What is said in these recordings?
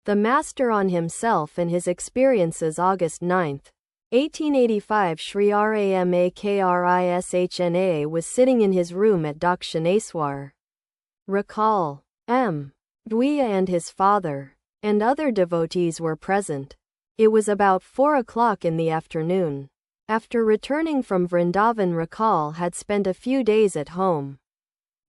The Master on Himself and His Experiences, August 9, 1885. Sri Ramakrishna was sitting in his room at Dakshineswar. Recall. M. Dwiya and his father and other devotees were present. It was about 4 o'clock in the afternoon. After returning from Vrindavan, Rakal had spent a few days at home.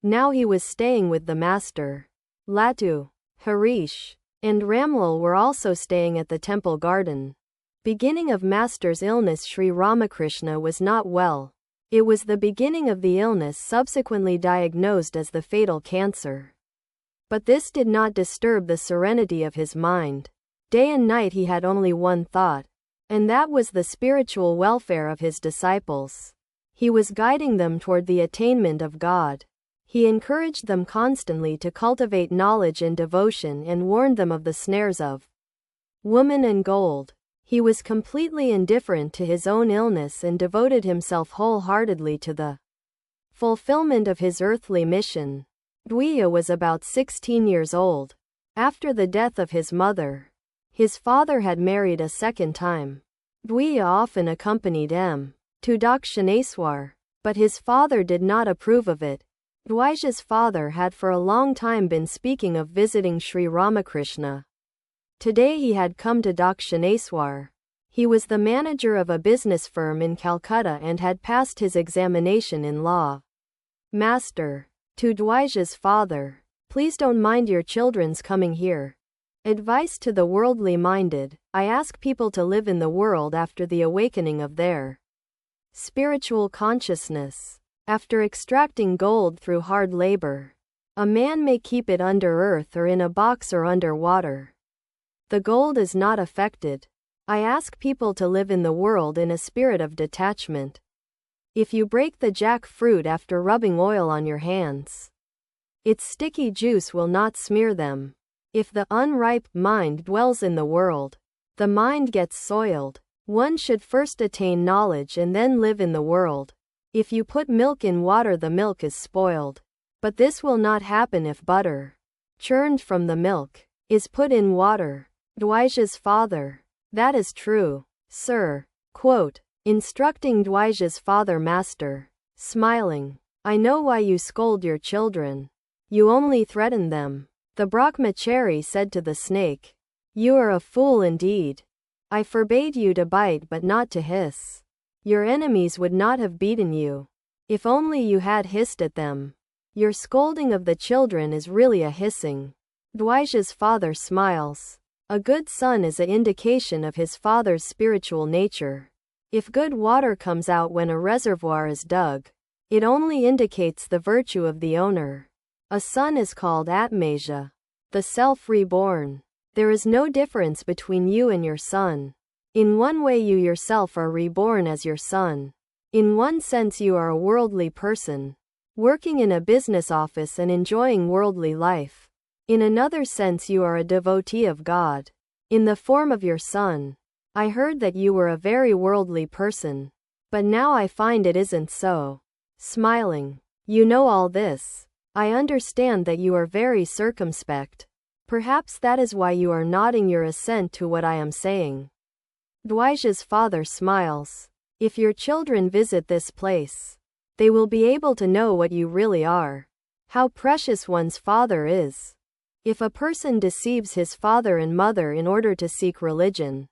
Now he was staying with the Master. Latu, Harish, and Ramlal were also staying at the temple garden. Beginning of Master's illness, Sri Ramakrishna was not well. It was the beginning of the illness subsequently diagnosed as the fatal cancer. But this did not disturb the serenity of his mind. Day and night he had only one thought, and that was the spiritual welfare of his disciples. He was guiding them toward the attainment of God. He encouraged them constantly to cultivate knowledge and devotion and warned them of the snares of woman and gold. He was completely indifferent to his own illness and devoted himself wholeheartedly to the fulfillment of his earthly mission. Dwiya was about 16 years old. After the death of his mother, his father had married a second time. Dwiya often accompanied M. to Dakshineswar, but his father did not approve of it. Dwija's father had for a long time been speaking of visiting Sri Ramakrishna. Today he had come to Dakshineswar. He was the manager of a business firm in Calcutta and had passed his examination in law. Master. To Dwija's father. Please don't mind your children's coming here. Advice to the worldly minded. I ask people to live in the world after the awakening of their spiritual consciousness. After extracting gold through hard labor, a man may keep it under earth or in a box or under water. The gold is not affected. I ask people to live in the world in a spirit of detachment. If you break the jackfruit after rubbing oil on your hands, its sticky juice will not smear them. If the unripe mind dwells in the world, the mind gets soiled. One should first attain knowledge and then live in the world. If you put milk in water, the milk is spoiled. But this will not happen if butter, churned from the milk, is put in water. Dwija's father. That is true, sir. Quote. Instructing Dwija's father, Master. Smiling. I know why you scold your children. You only threaten them. The Brahmachari said to the snake, you are a fool indeed. I forbade you to bite but not to hiss. Your enemies would not have beaten you if only you had hissed at them. Your scolding of the children is really a hissing. Dwija's father smiles. A good son is an indication of his father's spiritual nature. If good water comes out when a reservoir is dug, it only indicates the virtue of the owner. A son is called Atmaja, the self-reborn. There is no difference between you and your son. In one way you yourself are reborn as your son. In one sense you are a worldly person, working in a business office and enjoying worldly life. In another sense you are a devotee of God. In the form of your son. I heard that you were a very worldly person, but now I find it isn't so. Smiling. You know all this. I understand that you are very circumspect. Perhaps that is why you are nodding your assent to what I am saying. Dwija's father smiles. If your children visit this place, they will be able to know what you really are. How precious one's father is. If a person deceives his father and mother in order to seek religion,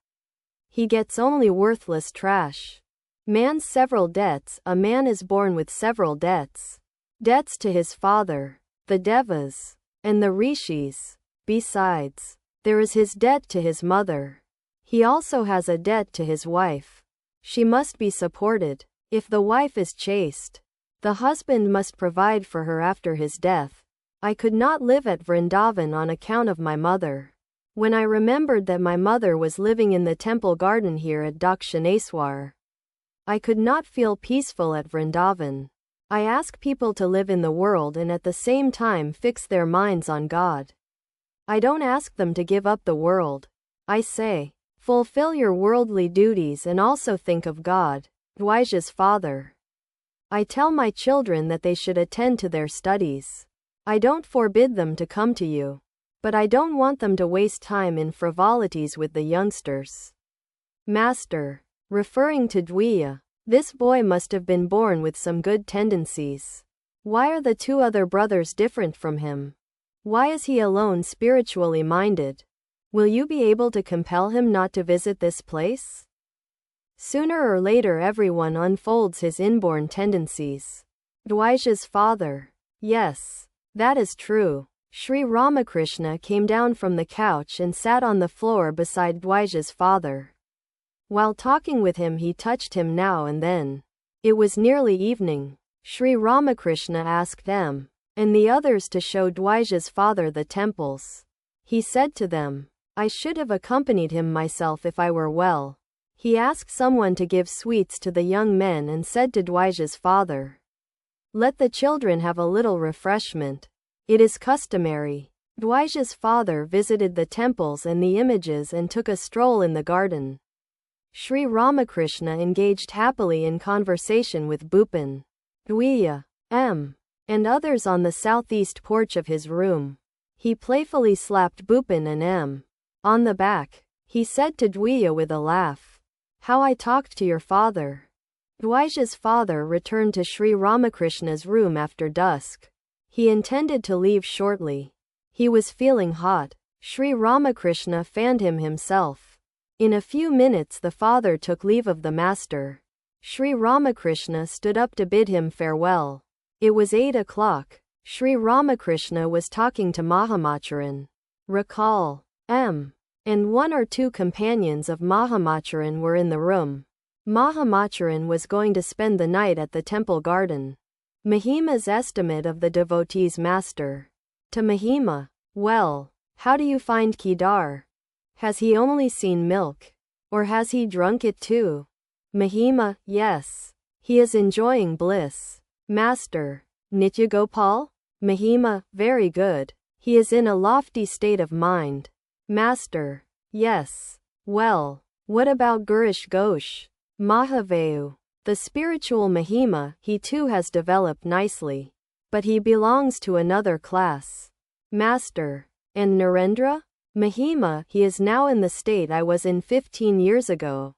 he gets only worthless trash. Man's several debts. A man is born with several debts. Debts to his father, the devas, and the rishis. Besides, there is his debt to his mother. He also has a debt to his wife. She must be supported. If the wife is chaste, the husband must provide for her after his death. I could not live at Vrindavan on account of my mother. When I remembered that my mother was living in the temple garden here at Dakshineswar, I could not feel peaceful at Vrindavan. I ask people to live in the world and at the same time fix their minds on God. I don't ask them to give up the world. I say, fulfill your worldly duties and also think of God. Dwija's father. I tell my children that they should attend to their studies. I don't forbid them to come to you. But I don't want them to waste time in frivolities with the youngsters. Master, referring to Dwiya, this boy must have been born with some good tendencies. Why are the two other brothers different from him? Why is he alone spiritually minded? Will you be able to compel him not to visit this place? Sooner or later everyone unfolds his inborn tendencies. Dwija's father. Yes, that is true. Sri Ramakrishna came down from the couch and sat on the floor beside Dwija's father. While talking with him he touched him now and then. It was nearly evening. Sri Ramakrishna asked them and the others to show Dwija's father the temples. He said to them, I should have accompanied him myself if I were well. He asked someone to give sweets to the young men and said to Dwija's father, let the children have a little refreshment. It is customary. Dwija's father visited the temples and the images and took a stroll in the garden. Sri Ramakrishna engaged happily in conversation with Bhupan, Dwiya, and others on the southeast porch of his room. He playfully slapped Bhupan and on the back. He said to Dwiya with a laugh, how I talked to your father. Dwija's father returned to Sri Ramakrishna's room after dusk. He intended to leave shortly. He was feeling hot. Sri Ramakrishna fanned him himself. In a few minutes the father took leave of the master. Sri Ramakrishna stood up to bid him farewell. It was 8 o'clock. Sri Ramakrishna was talking to Mahamacharan. Recall, and 1 or 2 companions of Mahamacharan were in the room. Mahamacharan was going to spend the night at the temple garden. Mahima's estimate of the devotee's master. To Mahima, well, how do you find Kedar? Has he only seen milk? Or has he drunk it too? Mahima, yes. He is enjoying bliss. Master, Nitya Gopal? Mahima, very good. He is in a lofty state of mind. Master, yes. Well, what about Girish Ghosh? Mahavayu. The spiritual Mahima, he too has developed nicely. But he belongs to another class. Master, and Narendra? Mahima, he is now in the state I was in 15 years ago.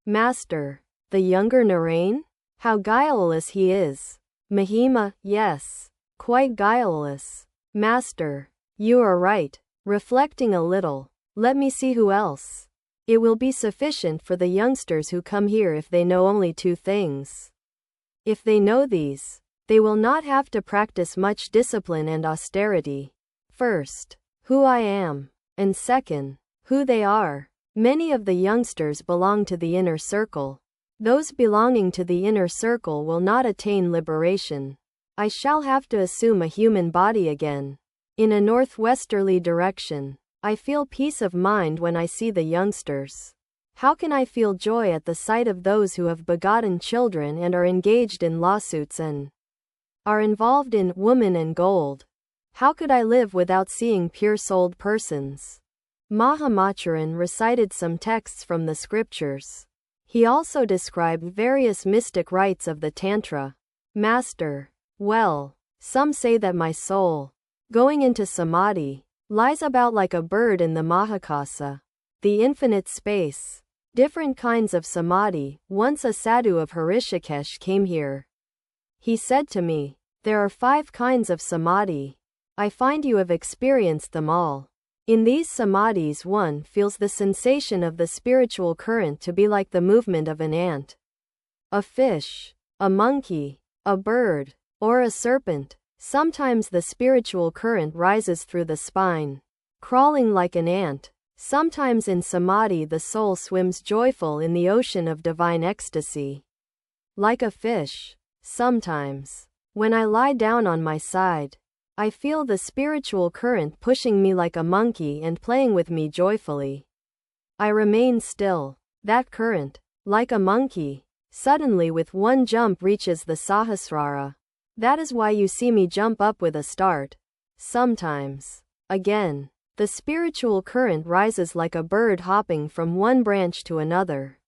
Master, the younger Narain? How guileless he is. Mahima, yes. Quite guileless. Master, you are right. Reflecting a little, let me see who else. It will be sufficient for the youngsters who come here if they know only 2 things. If they know these, they will not have to practice much discipline and austerity. First, who I am, and second, who they are. Many of the youngsters belong to the inner circle. Those belonging to the inner circle will not attain liberation. I shall have to assume a human body again. In a northwesterly direction. I feel peace of mind when I see the youngsters. How can I feel joy at the sight of those who have begotten children and are engaged in lawsuits and are involved in woman and gold? How could I live without seeing pure-souled persons? Mahamacharan recited some texts from the scriptures. He also described various mystic rites of the Tantra. Master, well, some say that my soul, going into samadhi, lies about like a bird in the Mahakasa, the infinite space. Different kinds of samadhi. Once a sadhu of Hrishikesh came here. He said to me, there are 5 kinds of samadhi. I find you have experienced them all. In these samadhis one feels the sensation of the spiritual current to be like the movement of an ant, a fish, a monkey, a bird, or a serpent. Sometimes the spiritual current rises through the spine, crawling like an ant. Sometimes in samadhi the soul swims joyful in the ocean of divine ecstasy, like a fish. Sometimes, when I lie down on my side, I feel the spiritual current pushing me like a monkey and playing with me joyfully. I remain still. That current, like a monkey, suddenly with one jump reaches the Sahasrara. That is why you see me jump up with a start. Sometimes, again, the spiritual current rises like a bird hopping from one branch to another.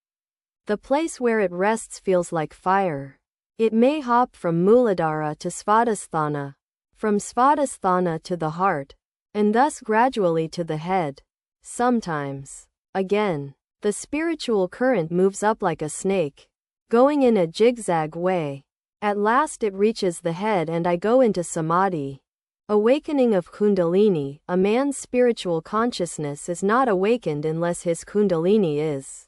The place where it rests feels like fire. It may hop from Muladhara to Svadhisthana, from Svadhisthana to the heart, and thus gradually to the head. Sometimes, again, the spiritual current moves up like a snake, going in a zigzag way. At last it reaches the head and I go into samadhi. Awakening of Kundalini. A man's spiritual consciousness is not awakened unless his Kundalini is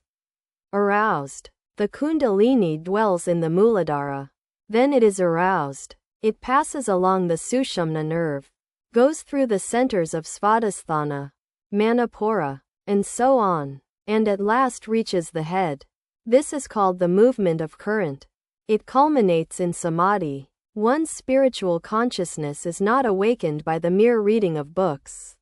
aroused. The Kundalini dwells in the Muladhara. Then it is aroused. It passes along the Sushumna nerve, goes through the centers of Svadhisthana, Manipura, and so on, and at last reaches the head. This is called the movement of current. It culminates in samadhi. One's spiritual consciousness is not awakened by the mere reading of books.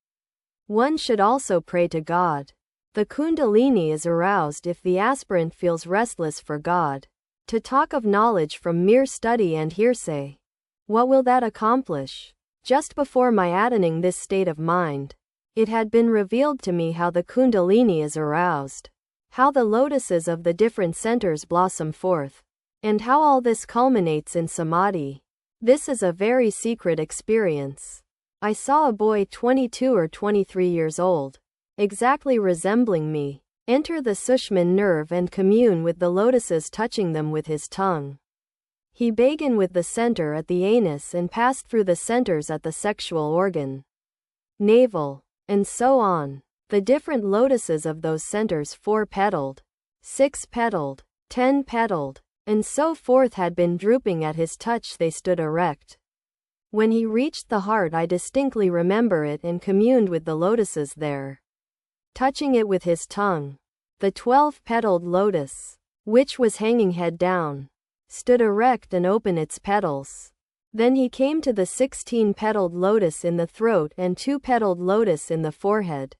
One should also pray to God. The Kundalini is aroused if the aspirant feels restless for God. To talk of knowledge from mere study and hearsay, what will that accomplish? Just before my attaining this state of mind, it had been revealed to me how the Kundalini is aroused, how the lotuses of the different centers blossom forth, and how all this culminates in samadhi. This is a very secret experience. I saw a boy 22 or 23 years old, exactly resembling me, enter the Sushman nerve and commune with the lotuses, touching them with his tongue. He began with the center at the anus and passed through the centers at the sexual organ, navel, and so on. The different lotuses of those centers, 4-petaled, 6-petaled, 10-petaled, and so forth, had been drooping at his touch. They stood erect. When he reached the heart, I distinctly remember it, and communed with the lotuses there, touching it with his tongue. The 12-petaled lotus, which was hanging head down, stood erect and opened its petals. Then he came to the 16-petaled lotus in the throat and 2-petaled lotus in the forehead.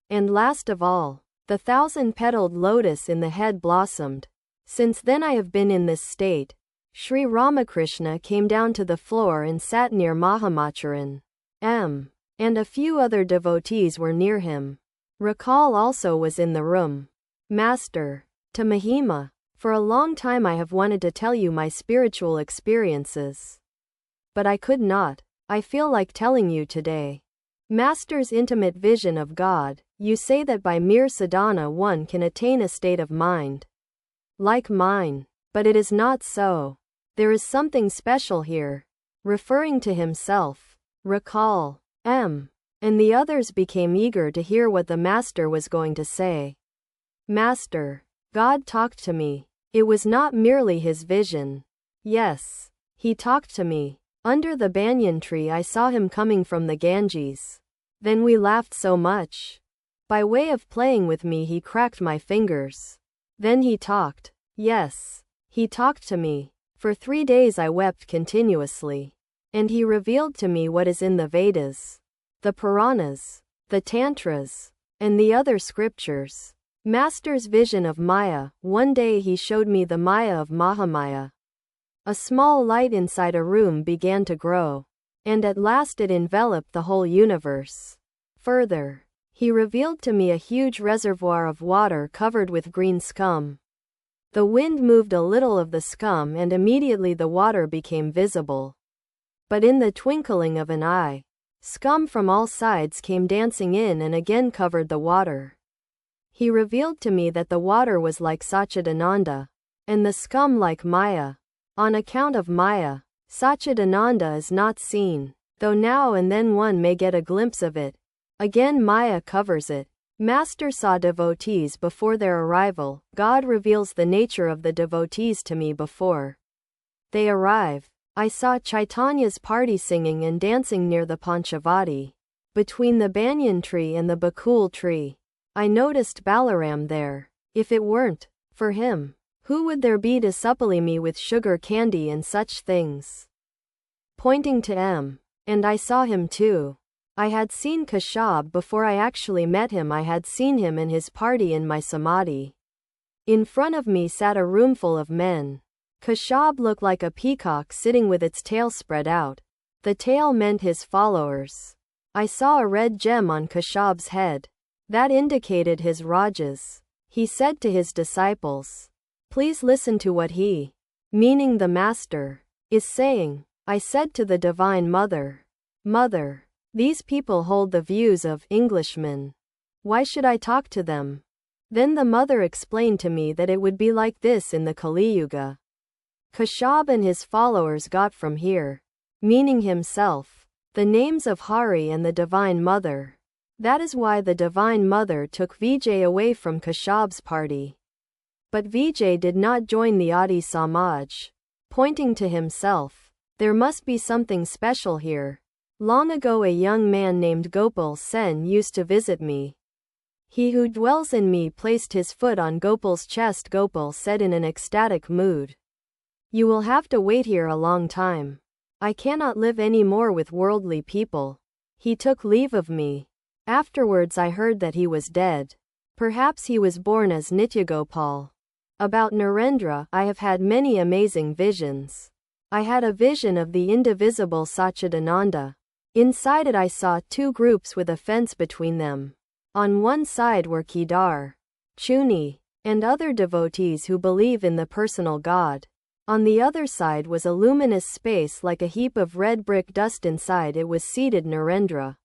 And last of all, the 1,000-petaled lotus in the head blossomed. Since then I have been in this state. Sri Ramakrishna came down to the floor and sat near Mahamacharan M. And a few other devotees were near him. Rakal also was in the room. Master, to Mahima, for a long time I have wanted to tell you my spiritual experiences, but I could not. I feel like telling you today. Master's intimate vision of God. You say that by mere sadhana one can attain a state of mind like mine, but it is not so. There is something special here. Referring to himself, Rakal M. and the others became eager to hear what the master was going to say. Master, God talked to me. It was not merely his vision. Yes, he talked to me. Under the banyan tree I saw him coming from the Ganges. Then we laughed so much. By way of playing with me he cracked my fingers. Then he talked. Yes, he talked to me. For 3 days I wept continuously. And he revealed to me what is in the Vedas, the Puranas, the Tantras, and the other scriptures. Master's vision of Maya. One day he showed me the Maya of Mahamaya. A small light inside a room began to grow, and at last it enveloped the whole universe. Further, he revealed to me a huge reservoir of water covered with green scum. The wind moved a little of the scum and immediately the water became visible. But in the twinkling of an eye, scum from all sides came dancing in and again covered the water. He revealed to me that the water was like Satchidananda, and the scum like Maya. On account of Maya, Satchidananda is not seen, though now and then one may get a glimpse of it. Again Maya covers it. Master saw devotees before their arrival. God reveals the nature of the devotees to me before they arrive. I saw Chaitanya's party singing and dancing near the Panchavati, between the banyan tree and the bakul tree. I noticed Balaram there. If it weren't for him, who would there be to supply me with sugar candy and such things? Pointing to M. And I saw him too. I had seen Kashab before I actually met him. I had seen him and his party in my samadhi. In front of me sat a roomful of men. Kashab looked like a peacock sitting with its tail spread out. The tail meant his followers. I saw a red gem on Kashab's head. That indicated his Rajas. He said to his disciples, "Please listen to what he," meaning the master, "is saying." I said to the Divine Mother, "Mother, These people hold the views of Englishmen. Why should I talk to them? Then the mother explained to me that it would be like this in the Kali Yuga. Kashyap and his followers got from here, meaning himself, the names of Hari and the Divine Mother. That is why the Divine Mother took Vijay away from Kashyap's party. But Vijay did not join the Adi Samaj. Pointing to himself, there must be something special here. Long ago a young man named Gopal Sen used to visit me. He who dwells in me placed his foot on Gopal's chest. Gopal said in an ecstatic mood, "You will have to wait here a long time. I cannot live any more with worldly people." He took leave of me. Afterwards I heard that he was dead. Perhaps he was born as Nityagopal. About Narendra, I have had many amazing visions. I had a vision of the indivisible Satchidananda. Inside it I saw two groups with a fence between them. On one side were Kedar, Chuni, and other devotees who believe in the personal God. On the other side was a luminous space like a heap of red brick dust. Inside it was seated Narendra,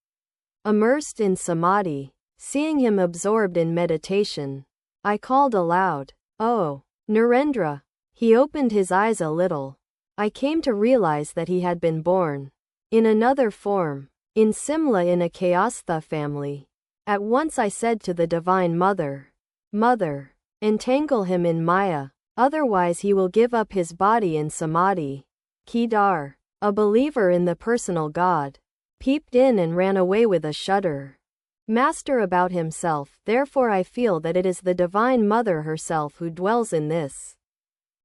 immersed in samadhi. Seeing him absorbed in meditation, I called aloud, "Oh, Narendra." He opened his eyes a little. I came to realize that he had been born in another form, in Simla in a Kayastha family. At once I said to the Divine Mother, "Mother, entangle him in Maya, otherwise he will give up his body in samadhi." Kedar, a believer in the personal God, peeped in and ran away with a shudder. Master about himself, therefore I feel that it is the Divine Mother herself who dwells in this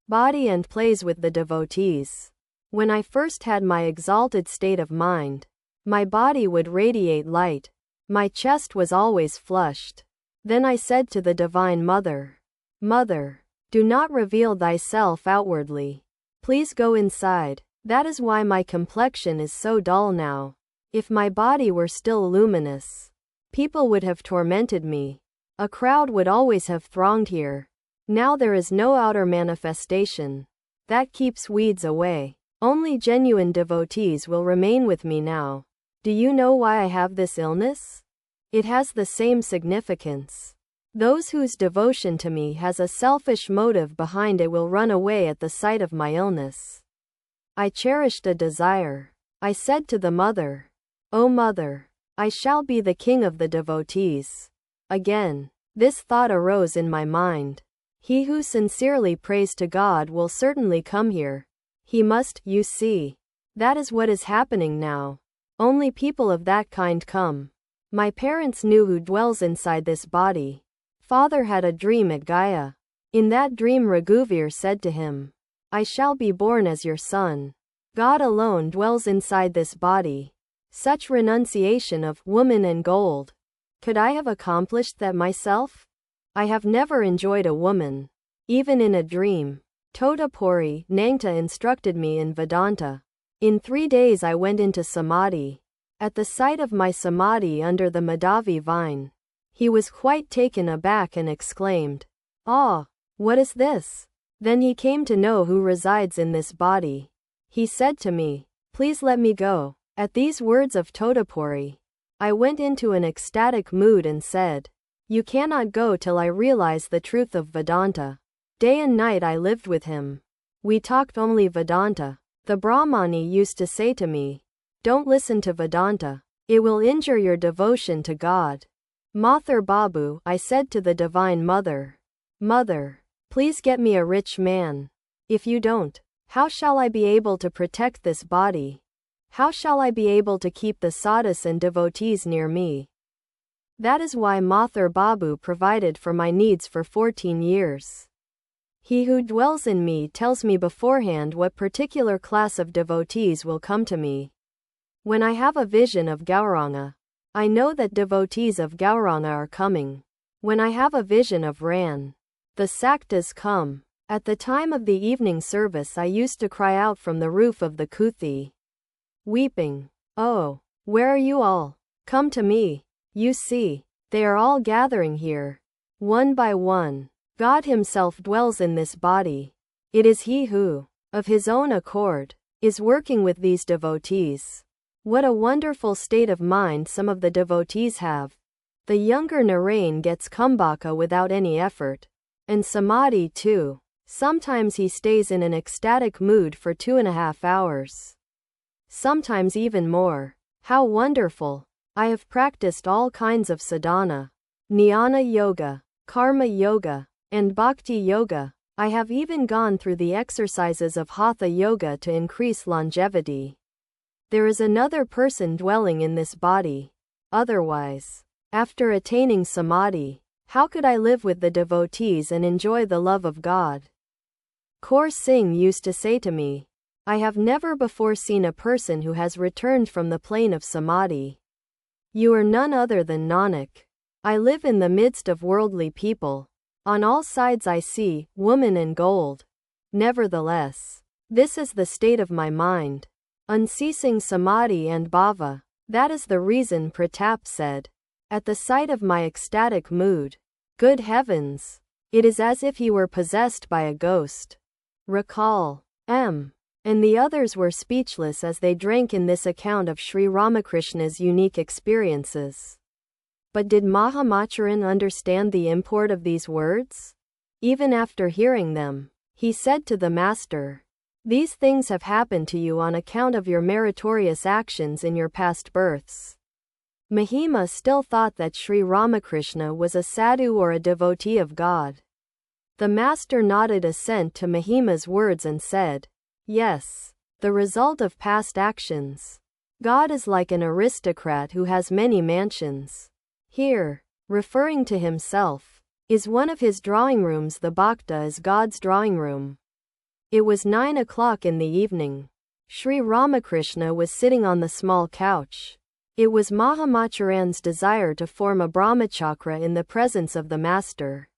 body and plays with the devotees. When I first had my exalted state of mind, my body would radiate light. My chest was always flushed. Then I said to the Divine Mother, "Mother, do not reveal thyself outwardly. Please go inside. That is why my complexion is so dull now. If my body were still luminous, people would have tormented me. A crowd would always have thronged here. Now there is no outer manifestation. That keeps weeds away. Only genuine devotees will remain with me now. Do you know why I have this illness? It has the same significance. Those whose devotion to me has a selfish motive behind it will run away at the sight of my illness." I cherished a desire. I said to the mother, "O Mother, I shall be the king of the devotees." Again, this thought arose in my mind. He who sincerely prays to God will certainly come here. He must, you see. That is what is happening now. Only people of that kind come. My parents knew who dwells inside this body. Father had a dream at Gaya. In that dream Raghuvir said to him, "I shall be born as your son." God alone dwells inside this body. Such renunciation of woman and gold. Could I have accomplished that myself? I have never enjoyed a woman, even in a dream. Totapuri Nangta instructed me in Vedanta. In 3 days I went into samadhi. At the sight of my samadhi under the Madhavi vine, he was quite taken aback and exclaimed, "Ah, what is this?" Then he came to know who resides in this body. He said to me, "Please let me go." At these words of Totapuri, I went into an ecstatic mood and said, "You cannot go till I realize the truth of Vedanta." Day and night I lived with him. We talked only Vedanta. The Brahmani used to say to me, "Don't listen to Vedanta. It will injure your devotion to God." "Mathur Babu," I said to the Divine Mother, "Mother, please get me a rich man. If you don't, how shall I be able to protect this body? How shall I be able to keep the sadhus and devotees near me?" That is why Mathur Babu provided for my needs for 14 years. He who dwells in me tells me beforehand what particular class of devotees will come to me. When I have a vision of Gauranga, I know that devotees of Gauranga are coming. When I have a vision of Ran, the Saktas come. At the time of the evening service I used to cry out from the roof of the Kuthi, weeping, "Oh, where are you all? Come to me. You see, they are all gathering here. One by one. God himself dwells in this body. It is he who, of his own accord, is working with these devotees. What a wonderful state of mind some of the devotees have. The younger Narain gets kumbhaka without any effort. And samadhi too. Sometimes he stays in an ecstatic mood for 2.5 hours. Sometimes even more. How wonderful. I have practiced all kinds of sadhana. Jnana yoga, karma yoga, and bhakti yoga. I have even gone through the exercises of hatha yoga to increase longevity. There is another person dwelling in this body. Otherwise, after attaining samadhi, how could I live with the devotees and enjoy the love of God? Kaur Singh used to say to me, I have never before seen a person who has returned from the plane of samadhi. You are none other than Nanak. I live in the midst of worldly people. On all sides I see woman and gold. Nevertheless, this is the state of my mind. Unceasing samadhi and bhava. That is the reason Pratap said. At the sight of my ecstatic mood, good heavens, it is as if he were possessed by a ghost. Recall. M. And the others were speechless as they drank in this account of Sri Ramakrishna's unique experiences. But did Mahamacharan understand the import of these words? Even after hearing them, he said to the master, these things have happened to you on account of your meritorious actions in your past births. Mahima still thought that Sri Ramakrishna was a sadhu or a devotee of God. The master nodded assent to Mahima's words and said, yes, the result of past actions. God is like an aristocrat who has many mansions. Here, referring to himself, is one of his drawing rooms. The bhakta is God's drawing room. It was 9 o'clock in the evening. Sri Ramakrishna was sitting on the small couch. It was Mahamacharan's desire to form a brahmachakra in the presence of the master.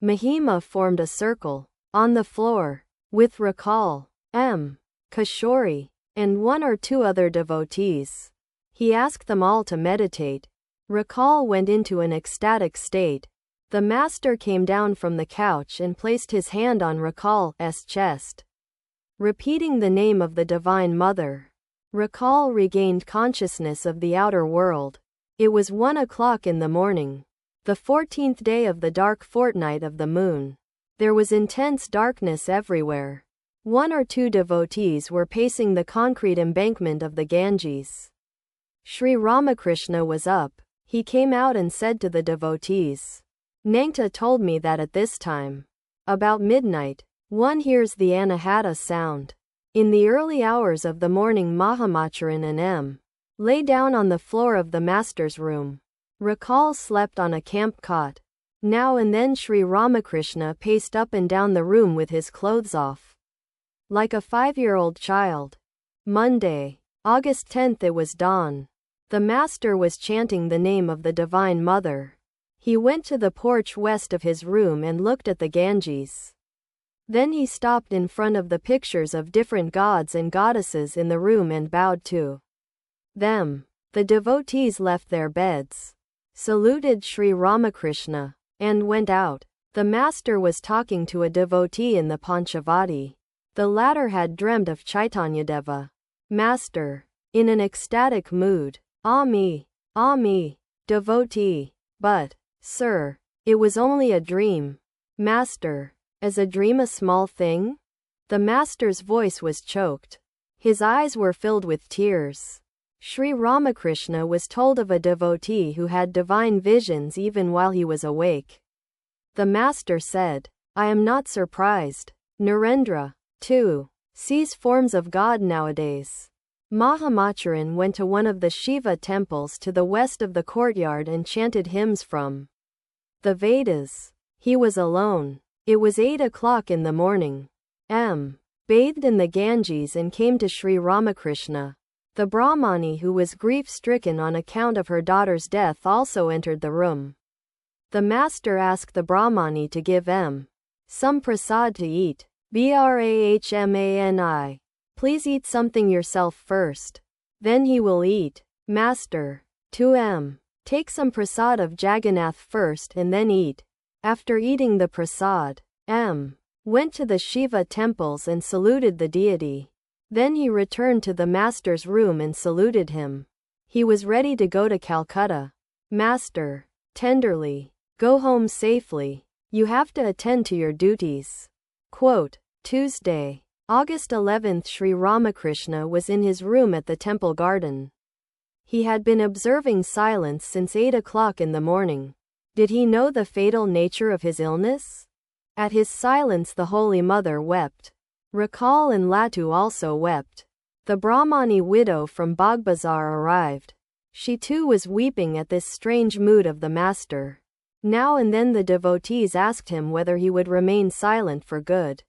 Mahima formed a circle, on the floor, with Rakal, M. Kishori, and 1 or 2 other devotees. He asked them all to meditate. Rakal went into an ecstatic state. The master came down from the couch and placed his hand on Rakal's chest. Repeating the name of the Divine Mother, Rakal regained consciousness of the outer world. It was 1 o'clock in the morning, the 14th day of the dark fortnight of the moon. There was intense darkness everywhere. 1 or 2 devotees were pacing the concrete embankment of the Ganges. Sri Ramakrishna was up. He came out and said to the devotees, Nangta told me that at this time, about midnight, one hears the anahata sound. In the early hours of the morning Mahamacharan and M. lay down on the floor of the master's room. Rakal slept on a camp cot. Now and then Sri Ramakrishna paced up and down the room with his clothes off, like a 5-year-old child. Monday, August 10th. It was dawn. The master was chanting the name of the Divine Mother. He went to the porch west of his room and looked at the Ganges. Then he stopped in front of the pictures of different gods and goddesses in the room and bowed to them. The devotees left their beds, saluted Sri Ramakrishna, and went out. The master was talking to a devotee in the Panchavati. The latter had dreamt of Chaitanyadeva. Master, in an ecstatic mood, ah me, devotee. But, sir, it was only a dream. Master, is a dream a small thing? The master's voice was choked. His eyes were filled with tears. Sri Ramakrishna was told of a devotee who had divine visions even while he was awake. The master said, I am not surprised. Narendra, too, sees forms of God nowadays. Mahamacharan went to one of the Shiva temples to the west of the courtyard and chanted hymns from the Vedas. He was alone. It was 8 o'clock in the morning. M. bathed in the Ganges and came to Sri Ramakrishna. The Brahmani, who was grief-stricken on account of her daughter's death, also entered the room. The master asked the Brahmani to give M. some prasad to eat. Brahmani. Please eat something yourself first. Then he will eat. Master. To M. Take some prasad of Jagannath first and then eat. After eating the prasad, M. went to the Shiva temples and saluted the deity. Then he returned to the master's room and saluted him. He was ready to go to Calcutta. Master, tenderly, go home safely. You have to attend to your duties. Quote, Tuesday, August 11th. Sri Ramakrishna was in his room at the temple garden. He had been observing silence since 8 o'clock in the morning. Did he know the fatal nature of his illness? At his silence the Holy Mother wept. Rakal and Latu also wept. The Brahmani widow from Bagbazar arrived. She too was weeping at this strange mood of the master. Now and then the devotees asked him whether he would remain silent for good.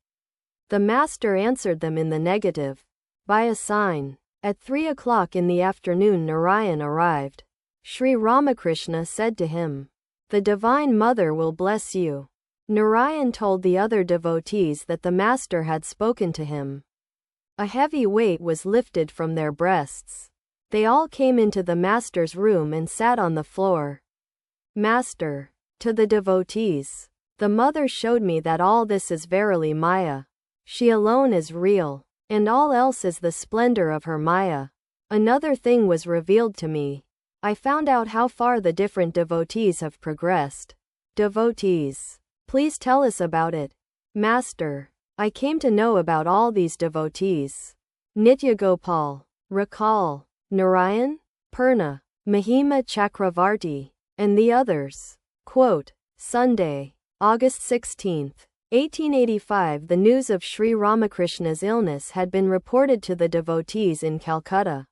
The master answered them in the negative, by a sign. At 3 o'clock in the afternoon Narayan arrived. Sri Ramakrishna said to him, "The Divine Mother will bless you." Narayan told the other devotees that the master had spoken to him. A heavy weight was lifted from their breasts. They all came into the master's room and sat on the floor. Master, to the devotees, the mother showed me that all this is verily Maya. She alone is real, and all else is the splendor of her Maya. Another thing was revealed to me. I found out how far the different devotees have progressed. Devotees, please tell us about it. Master, I came to know about all these devotees. Nitya Gopal, Rakal, Narayan, Purna, Mahima Chakravarti, and the others. Quote, Sunday, August 16, 1885. The news of Sri Ramakrishna's illness had been reported to the devotees in Calcutta.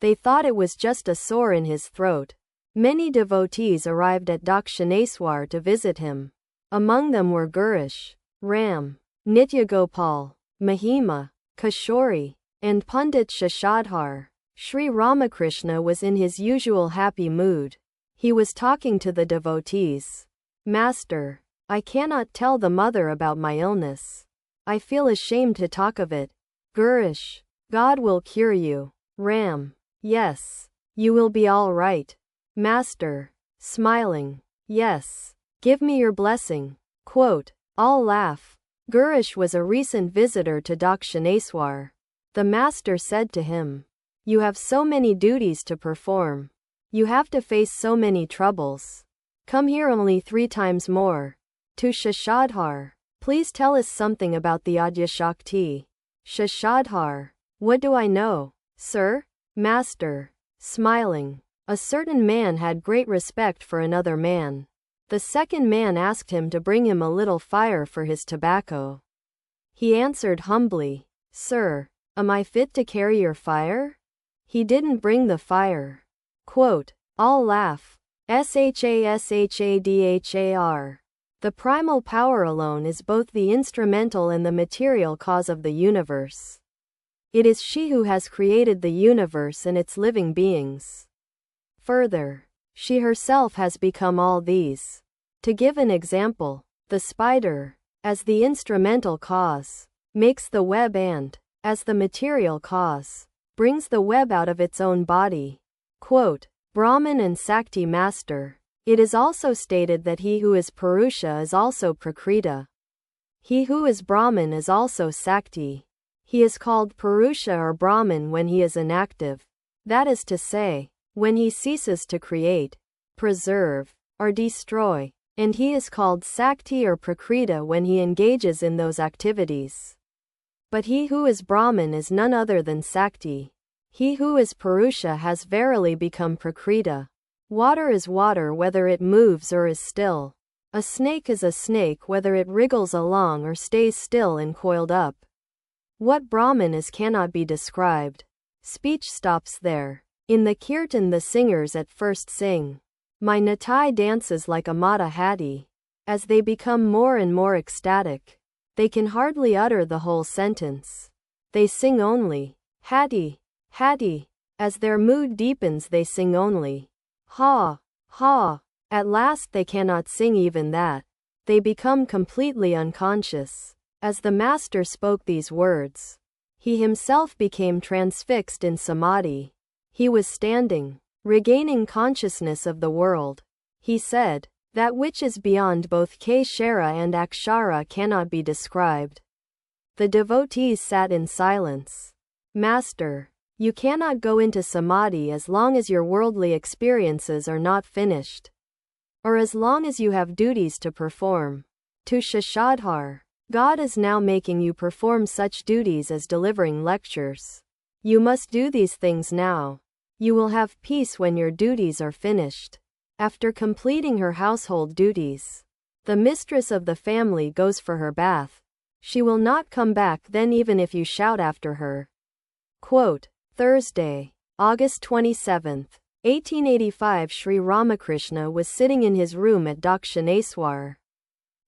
They thought it was just a sore in his throat. Many devotees arrived at Dakshineswar to visit him. Among them were Girish, Ram, Nitya Gopal, Mahima, Kishori, and Pandit Shashadhar. Sri Ramakrishna was in his usual happy mood. He was talking to the devotees. Master, I cannot tell the mother about my illness. I feel ashamed to talk of it. Girish, God will cure you. Ram, yes, you will be all right. Master, smiling, yes, give me your blessing. Quote, all laugh. Girish was a recent visitor to Dakshineswar. The master said to him, you have so many duties to perform. You have to face so many troubles. Come here only 3 times more. To Shashadhar, please tell us something about the Adyashakti. Shashadhar, what do I know, sir? Master, smiling. A certain man had great respect for another man. The second man asked him to bring him a little fire for his tobacco. He answered humbly, Sir, am I fit to carry your fire? He didn't bring the fire. Quote, all laugh. Shashadhar. The primal power alone is both the instrumental and the material cause of the universe. It is she who has created the universe and its living beings. Further, she herself has become all these. To give an example, the spider, as the instrumental cause, makes the web and, as the material cause, brings the web out of its own body. Quote, Brahman and Sakti Master. It is also stated that he who is Purusha is also Prakriti. He who is Brahman is also Sakti. He is called Purusha or Brahman when he is inactive. That is to say, when he ceases to create, preserve, or destroy. And he is called Sakti or Prakriti when he engages in those activities. But he who is Brahman is none other than Sakti. He who is Purusha has verily become Prakriti. Water is water whether it moves or is still. A snake is a snake whether it wriggles along or stays still and coiled up. What Brahman is cannot be described. Speech stops there. In the kirtan the singers at first sing, my Natai dances like a Mata Hati. As they become more and more ecstatic, they can hardly utter the whole sentence. They sing only, Hati, Hati. As their mood deepens they sing only, Ha, Ha. At last they cannot sing even that. They become completely unconscious. As the master spoke these words, he himself became transfixed in samadhi. He was standing, regaining consciousness of the world. He said, that which is beyond both Kshara and Akshara cannot be described. The devotees sat in silence. Master, you cannot go into samadhi as long as your worldly experiences are not finished, or as long as you have duties to perform. To Shashadhar, God is now making you perform such duties as delivering lectures. You must do these things now. You will have peace when your duties are finished. After completing her household duties, the mistress of the family goes for her bath. She will not come back then even if you shout after her. Quote, Thursday, August 27, 1885. Sri Ramakrishna was sitting in his room at Dakshineswar.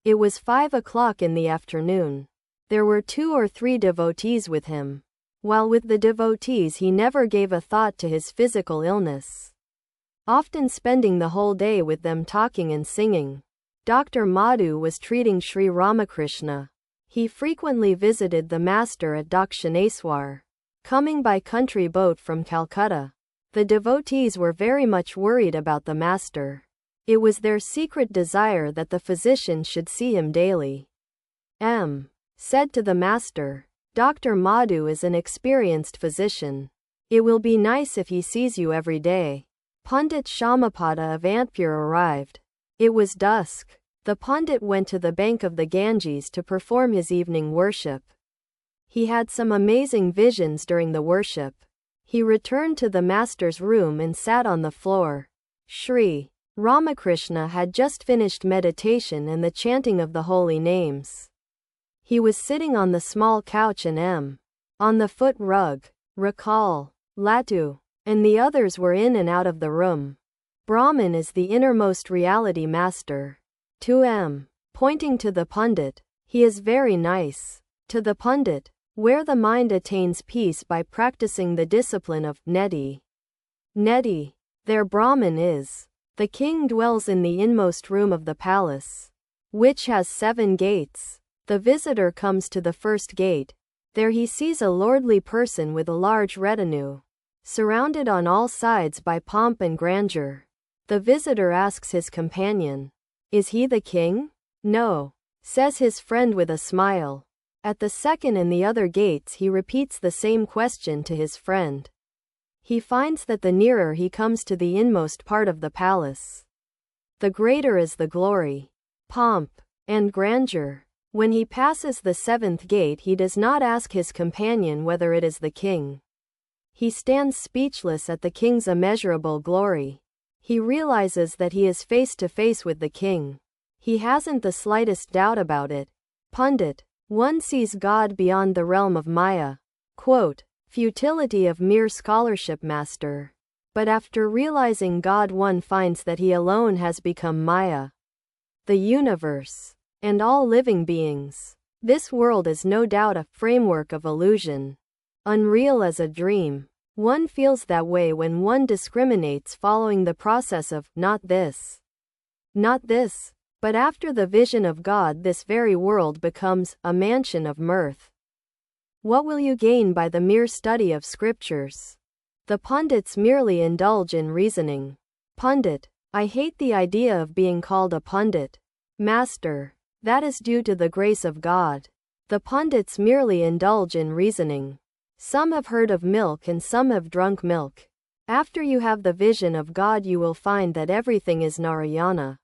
It was 5 o'clock in the afternoon. There were 2 or 3 devotees with him. While with the devotees he never gave a thought to his physical illness, often spending the whole day with them talking and singing. Dr. Madhu was treating Sri Ramakrishna. He frequently visited the master at Dakshineswar, coming by country boat from Calcutta. The devotees were very much worried about the master. It was their secret desire that the physician should see him daily. M. said to the master, Dr. Madhu is an experienced physician. It will be nice if he sees you every day. Pandit Shamapada of Antpur arrived. It was dusk. The Pandit went to the bank of the Ganges to perform his evening worship. He had some amazing visions during the worship. He returned to the master's room and sat on the floor. Sri Ramakrishna had just finished meditation and the chanting of the holy names. He was sitting on the small couch and on the foot rug. Rakal, Latu, and the others were in and out of the room. Brahman is the innermost reality master. To pointing to the Pandit, he is very nice. To the Pandit, where the mind attains peace by practicing the discipline of neti. Neti, there Brahman is. The king dwells in the inmost room of the palace, which has 7 gates. The visitor comes to the first gate. There he sees a lordly person with a large retinue, surrounded on all sides by pomp and grandeur. The visitor asks his companion, "Is he the king?" "No," says his friend with a smile. At the second and the other gates he repeats the same question to his friend. He finds that the nearer he comes to the inmost part of the palace, the greater is the glory, pomp, and grandeur. When he passes the 7th gate he does not ask his companion whether it is the king. He stands speechless at the king's immeasurable glory. He realizes that he is face to face with the king. He hasn't the slightest doubt about it. Pundit, one sees God beyond the realm of Maya. Quote, futility of mere scholarship, master. But after realizing God one finds that he alone has become Maya. The universe, and all living beings. This world is no doubt a framework of illusion. Unreal as a dream. One feels that way when one discriminates following the process of not this, but after the vision of God this very world becomes a mansion of mirth. What will you gain by the mere study of scriptures? The pundits merely indulge in reasoning. Pundit, I hate the idea of being called a pundit. Master, that is due to the grace of God. The pundits merely indulge in reasoning. Some have heard of milk and some have drunk milk. After you have the vision of God you will find that everything is Narayana.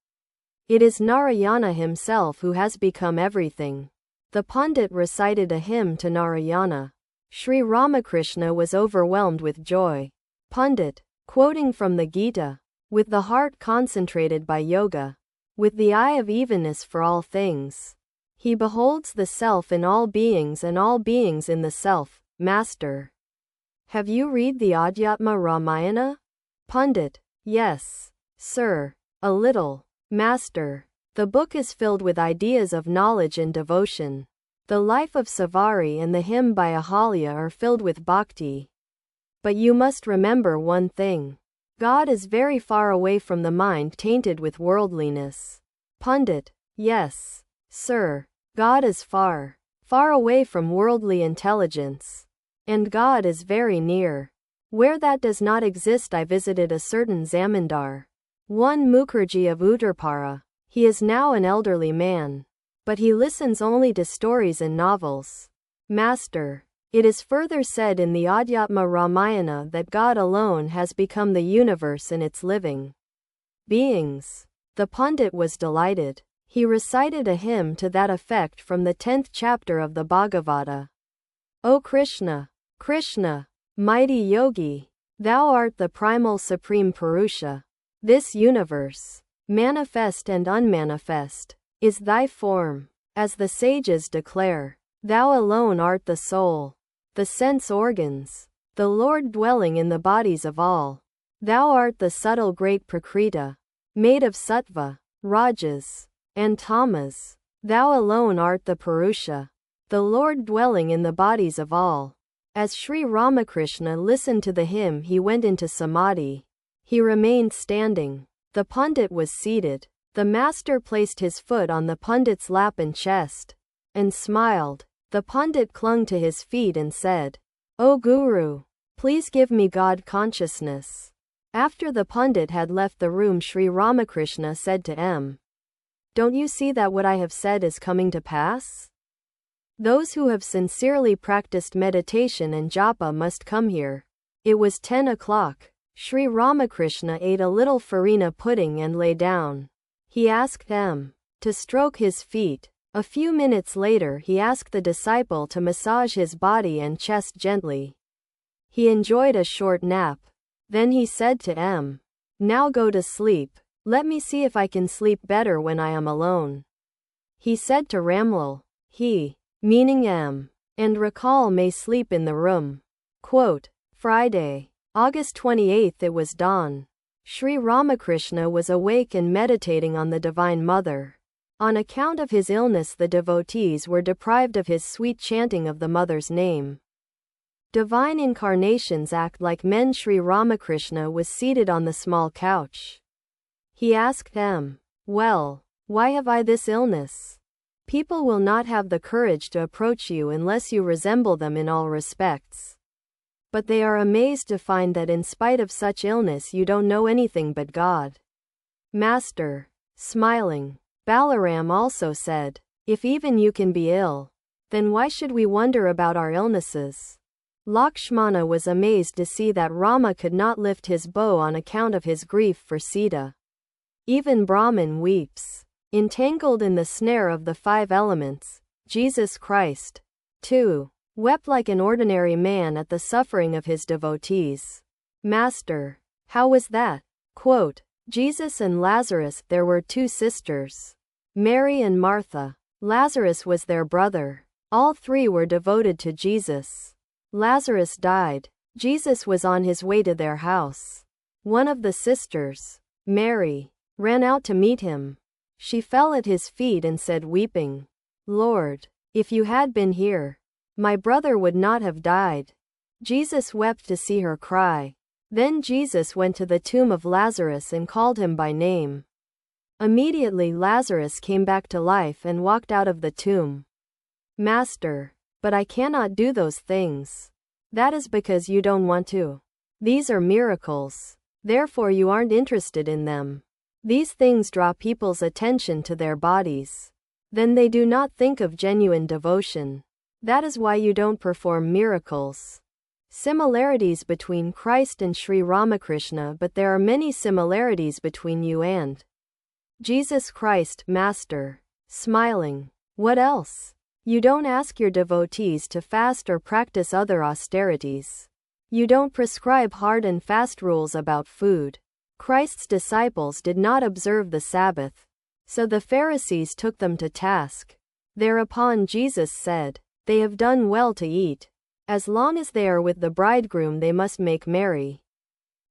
It is Narayana himself who has become everything. The Pandit recited a hymn to Narayana. Sri Ramakrishna was overwhelmed with joy. Pandit, quoting from the Gita, with the heart concentrated by yoga, with the eye of evenness for all things, he beholds the self in all beings and all beings in the self. Master, have you read the Adhyatma Ramayana? Pandit, yes, sir, a little. Master, the book is filled with ideas of knowledge and devotion. The life of Savari and the hymn by Ahalya are filled with bhakti. But you must remember one thing. God is very far away from the mind tainted with worldliness. Pandit, yes, sir, God is far, far away from worldly intelligence. And God is very near. Where that does not exist, I visited a certain Zamindar, one Mukherjee of Uttarpara. He is now an elderly man, but he listens only to stories and novels. Master, It is further said in the Adhyatma Ramayana that God alone has become the universe and its living beings. The Pandit was delighted. He recited a hymn to that effect from the 10th chapter of the Bhagavata. O Krishna, Krishna, mighty yogi, thou art the primal supreme Purusha. This universe, manifest and unmanifest, is thy form. As the sages declare, thou alone art the soul, the sense organs, the Lord dwelling in the bodies of all. Thou art the subtle great Prakriti, made of sattva, rajas, and tamas. Thou alone art the Purusha, the Lord dwelling in the bodies of all. As Sri Ramakrishna listened to the hymn, he went into samadhi. He remained standing. The Pandit was seated. The master placed his foot on the Pandit's lap and chest, and smiled. The Pandit clung to his feet and said, O Guru, please give me God consciousness. After the Pandit had left the room, Sri Ramakrishna said to M. Don't you see that what I have said is coming to pass? Those who have sincerely practiced meditation and japa must come here. It was 10 o'clock. Sri Ramakrishna ate a little farina pudding and lay down. He asked M. to stroke his feet. A few minutes later, he asked the disciple to massage his body and chest gently. He enjoyed a short nap. Then he said to M. Now go to sleep. Let me see if I can sleep better when I am alone. He said to Ramlal, he, meaning M. and Rakal, may sleep in the room. Quote, Friday, August 28. It was dawn. Sri Ramakrishna was awake and meditating on the Divine Mother. On account of his illness, the devotees were deprived of his sweet chanting of the Mother's name. Divine incarnations act like men. Sri Ramakrishna was seated on the small couch. He asked them, well, why have I this illness? People will not have the courage to approach you unless you resemble them in all respects. But they are amazed to find that in spite of such illness you don't know anything but God. Master, smiling, Balaram also said, if even you can be ill, then why should we wonder about our illnesses? Lakshmana was amazed to see that Rama could not lift his bow on account of his grief for Sita. Even Brahman weeps. Entangled in the snare of the 5 elements, Jesus Christ, too, wept like an ordinary man at the suffering of his devotees. Master, how was that? Quote, Jesus and Lazarus. There were 2 sisters, Mary and Martha. Lazarus was their brother. All 3 were devoted to Jesus. Lazarus died. Jesus was on his way to their house. One of the sisters, Mary, ran out to meet him. She fell at his feet and said, weeping, Lord, if you had been here, my brother would not have died. Jesus wept to see her cry. Then Jesus went to the tomb of Lazarus and called him by name. Immediately Lazarus came back to life and walked out of the tomb. Master, but I cannot do those things. That is because you don't want to. These are miracles. Therefore you aren't interested in them. These things draw people's attention to their bodies. Then they do not think of genuine devotion. That is why you don't perform miracles. Similarities between Christ and Sri Ramakrishna. But there are many similarities between you and Jesus Christ. Master, smiling. What else? You don't ask your devotees to fast or practice other austerities. You don't prescribe hard and fast rules about food. Christ's disciples did not observe the Sabbath, so the Pharisees took them to task. Thereupon Jesus said, they have done well to eat. As long as they are with the bridegroom they must make merry.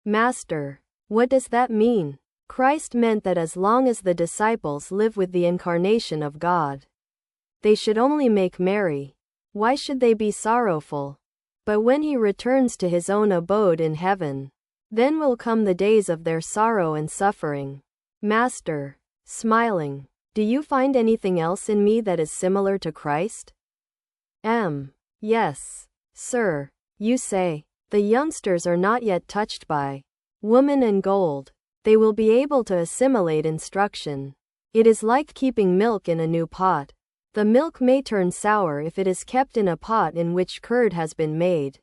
Master, what does that mean? Christ meant that as long as the disciples live with the incarnation of God, they should only make merry. Why should they be sorrowful? But when he returns to his own abode in heaven, then will come the days of their sorrow and suffering. Master, smiling, do you find anything else in me that is similar to Christ? Yes, sir. You say, the youngsters are not yet touched by woman and gold. They will be able to assimilate instruction. It is like keeping milk in a new pot. The milk may turn sour if it is kept in a pot in which curd has been made.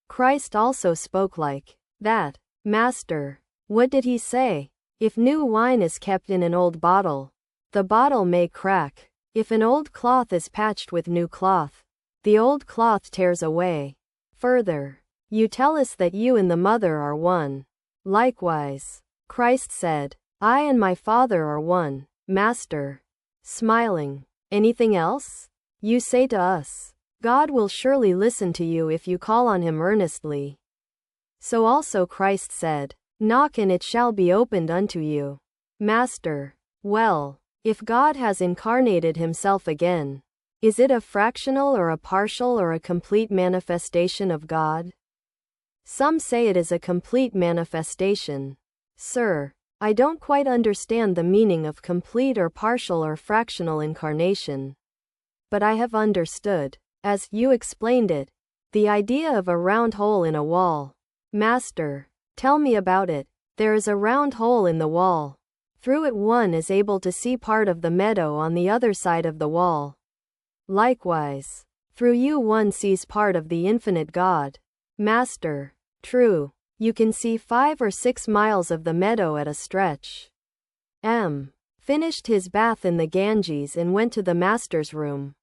Christ also spoke like that. Master, what did he say? If new wine is kept in an old bottle, the bottle may crack. If an old cloth is patched with new cloth, the old cloth tears away. Further, you tell us that you and the mother are one. Likewise, Christ said, I and my Father are one. Master, smiling, anything else? You say to us, God will surely listen to you if you call on him earnestly. So also Christ said, knock and it shall be opened unto you. Master, well, if God has incarnated himself again, is it a fractional or a partial or a complete manifestation of God? Some say it is a complete manifestation. Sir, I don't quite understand the meaning of complete or partial or fractional incarnation. But I have understood, as you explained it, the idea of a round hole in a wall. Master, tell me about it. There is a round hole in the wall. Through it one is able to see part of the meadow on the other side of the wall. Likewise, through you one sees part of the infinite God. Master, true, you can see 5 or 6 miles of the meadow at a stretch. M. finished his bath in the Ganges and went to the master's room.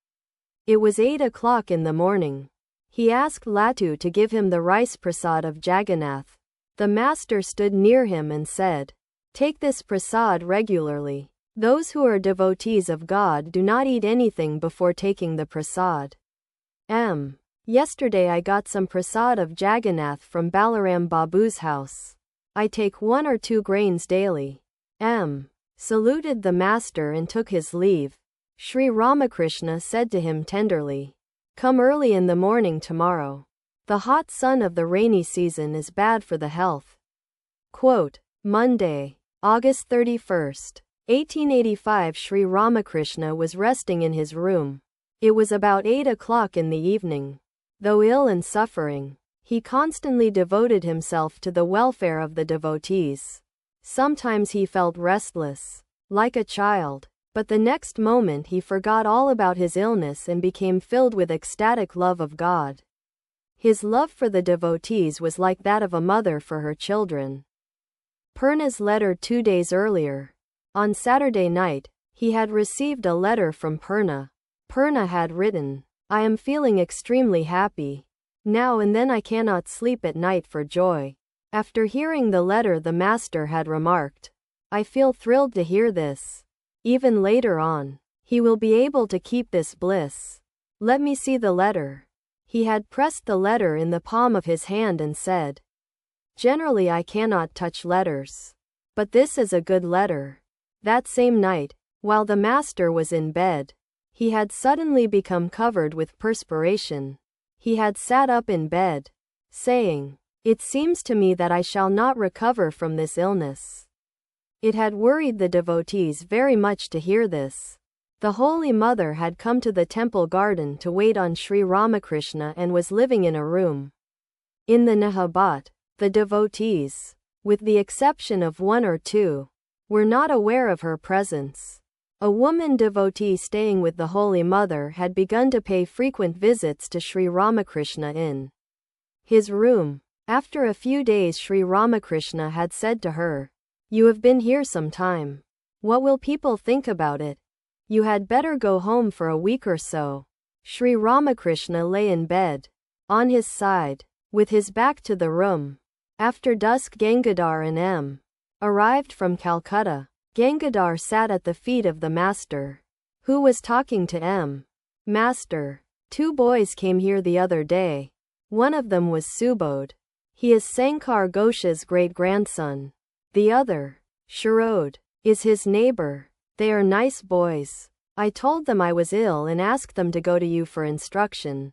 It was 8 o'clock in the morning. He asked Latu to give him the rice prasad of Jagannath. The master stood near him and said, take this prasad regularly. Those who are devotees of God do not eat anything before taking the prasad. M. Yesterday I got some prasad of Jagannath from Balaram Babu's house. I take 1 or 2 grains daily. M. saluted the master and took his leave. Sri Ramakrishna said to him tenderly, come early in the morning tomorrow. The hot sun of the rainy season is bad for the health. Quote, Monday, August 31st. 1885 Sri Ramakrishna was resting in his room. It was about 8 o'clock in the evening. Though ill and suffering, he constantly devoted himself to the welfare of the devotees. Sometimes he felt restless, like a child, but the next moment he forgot all about his illness and became filled with ecstatic love of God. His love for the devotees was like that of a mother for her children. Purna's letter 2 days earlier. On Saturday night, he had received a letter from Purna. Purna had written, I am feeling extremely happy. Now and then I cannot sleep at night for joy. After hearing the letter the master had remarked, I feel thrilled to hear this. Even later on, he will be able to keep this bliss. Let me see the letter. He had pressed the letter in the palm of his hand and said, generally I cannot touch letters. But this is a good letter. That same night, while the master was in bed, he had suddenly become covered with perspiration. He had sat up in bed, saying, it seems to me that I shall not recover from this illness. It had worried the devotees very much to hear this. The Holy Mother had come to the temple garden to wait on Sri Ramakrishna and was living in a room. In the Nahabat, the devotees, with the exception of 1 or 2, were not aware of her presence. A woman devotee staying with the Holy Mother had begun to pay frequent visits to Sri Ramakrishna in his room. After a few days Sri Ramakrishna had said to her, you have been here some time. What will people think about it? You had better go home for a week or so. Sri Ramakrishna lay in bed, on his side, with his back to the room. After dusk Gangadhar and M. arrived from Calcutta. Gangadhar sat at the feet of the master, who was talking to M. Master, 2 boys came here the other day. One of them was Subodh. He is Sankar Ghosh's great-grandson. The other, Sharod, is his neighbor. They are nice boys. I told them I was ill and asked them to go to you for instruction.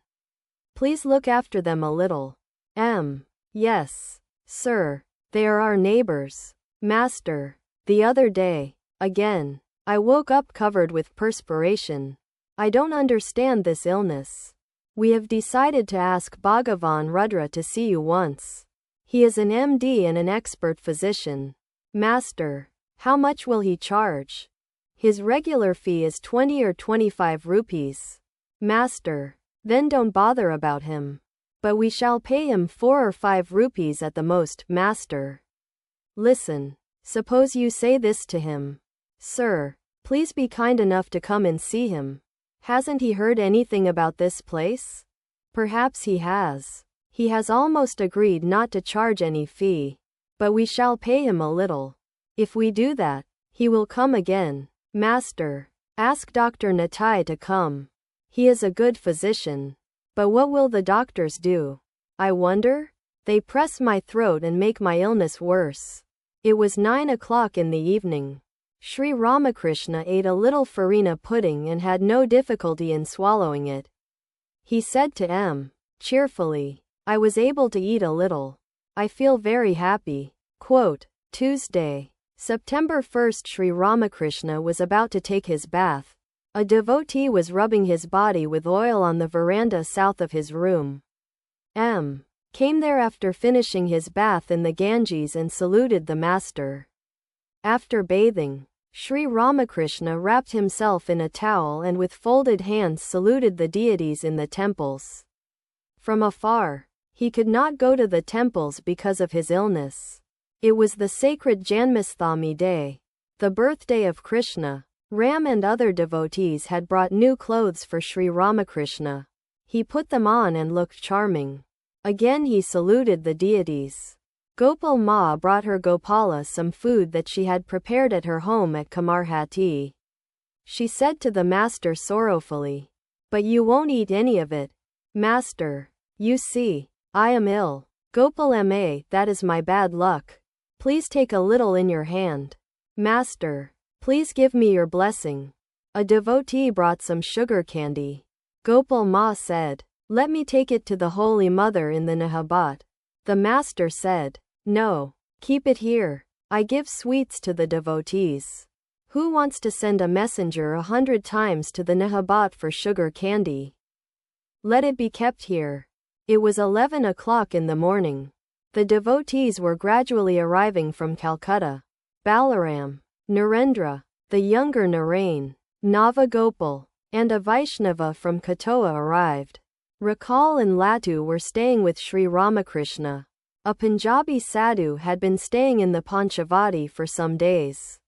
Please look after them a little. M. Yes, sir. They are our neighbors. Master, the other day, again, I woke up covered with perspiration. I don't understand this illness. We have decided to ask Bhagavan Rudra to see you once. He is an MD and an expert physician. Master, how much will he charge? His regular fee is 20 or 25 rupees. Master. Then don't bother about him. But we shall pay him 4 or 5 rupees at the most, master. Listen. Suppose you say this to him. Sir, please be kind enough to come and see him. Hasn't he heard anything about this place? Perhaps he has. He has almost agreed not to charge any fee. But we shall pay him a little. If we do that, he will come again. Master. Ask Dr. Natai to come. He is a good physician. But what will the doctors do? I wonder? They press my throat and make my illness worse. It was 9 o'clock in the evening. Sri Ramakrishna ate a little farina pudding and had no difficulty in swallowing it. He said to M. cheerfully, I was able to eat a little. I feel very happy. Quote, Tuesday, September 1st. Sri Ramakrishna was about to take his bath. A devotee was rubbing his body with oil on the veranda south of his room. M. came there after finishing his bath in the Ganges and saluted the master. After bathing, Sri Ramakrishna wrapped himself in a towel and with folded hands saluted the deities in the temples. From afar, he could not go to the temples because of his illness. It was the sacred Janmasthami day, the birthday of Krishna. Ram and other devotees had brought new clothes for Sri Ramakrishna. He put them on and looked charming. Again he saluted the deities. Gopal Ma brought her Gopala some food that she had prepared at her home at Kamarhati. She said to the master sorrowfully, But you won't eat any of it. Master, you see, I am ill. Gopal Ma, that is my bad luck. Please take a little in your hand. Master, please give me your blessing. A devotee brought some sugar candy. Gopal Ma said, Let me take it to the Holy Mother in the Nahabat. The master said, No, keep it here. I give sweets to the devotees. Who wants to send a messenger 100 times to the Nahabat for sugar candy? Let it be kept here. It was 11 o'clock in the morning. The devotees were gradually arriving from Calcutta. Balaram, Narendra, the younger Narain, Navagopal, and a Vaishnava from Katoa arrived. Rakal and Latu were staying with Sri Ramakrishna. A Punjabi sadhu had been staying in the Panchavati for some days.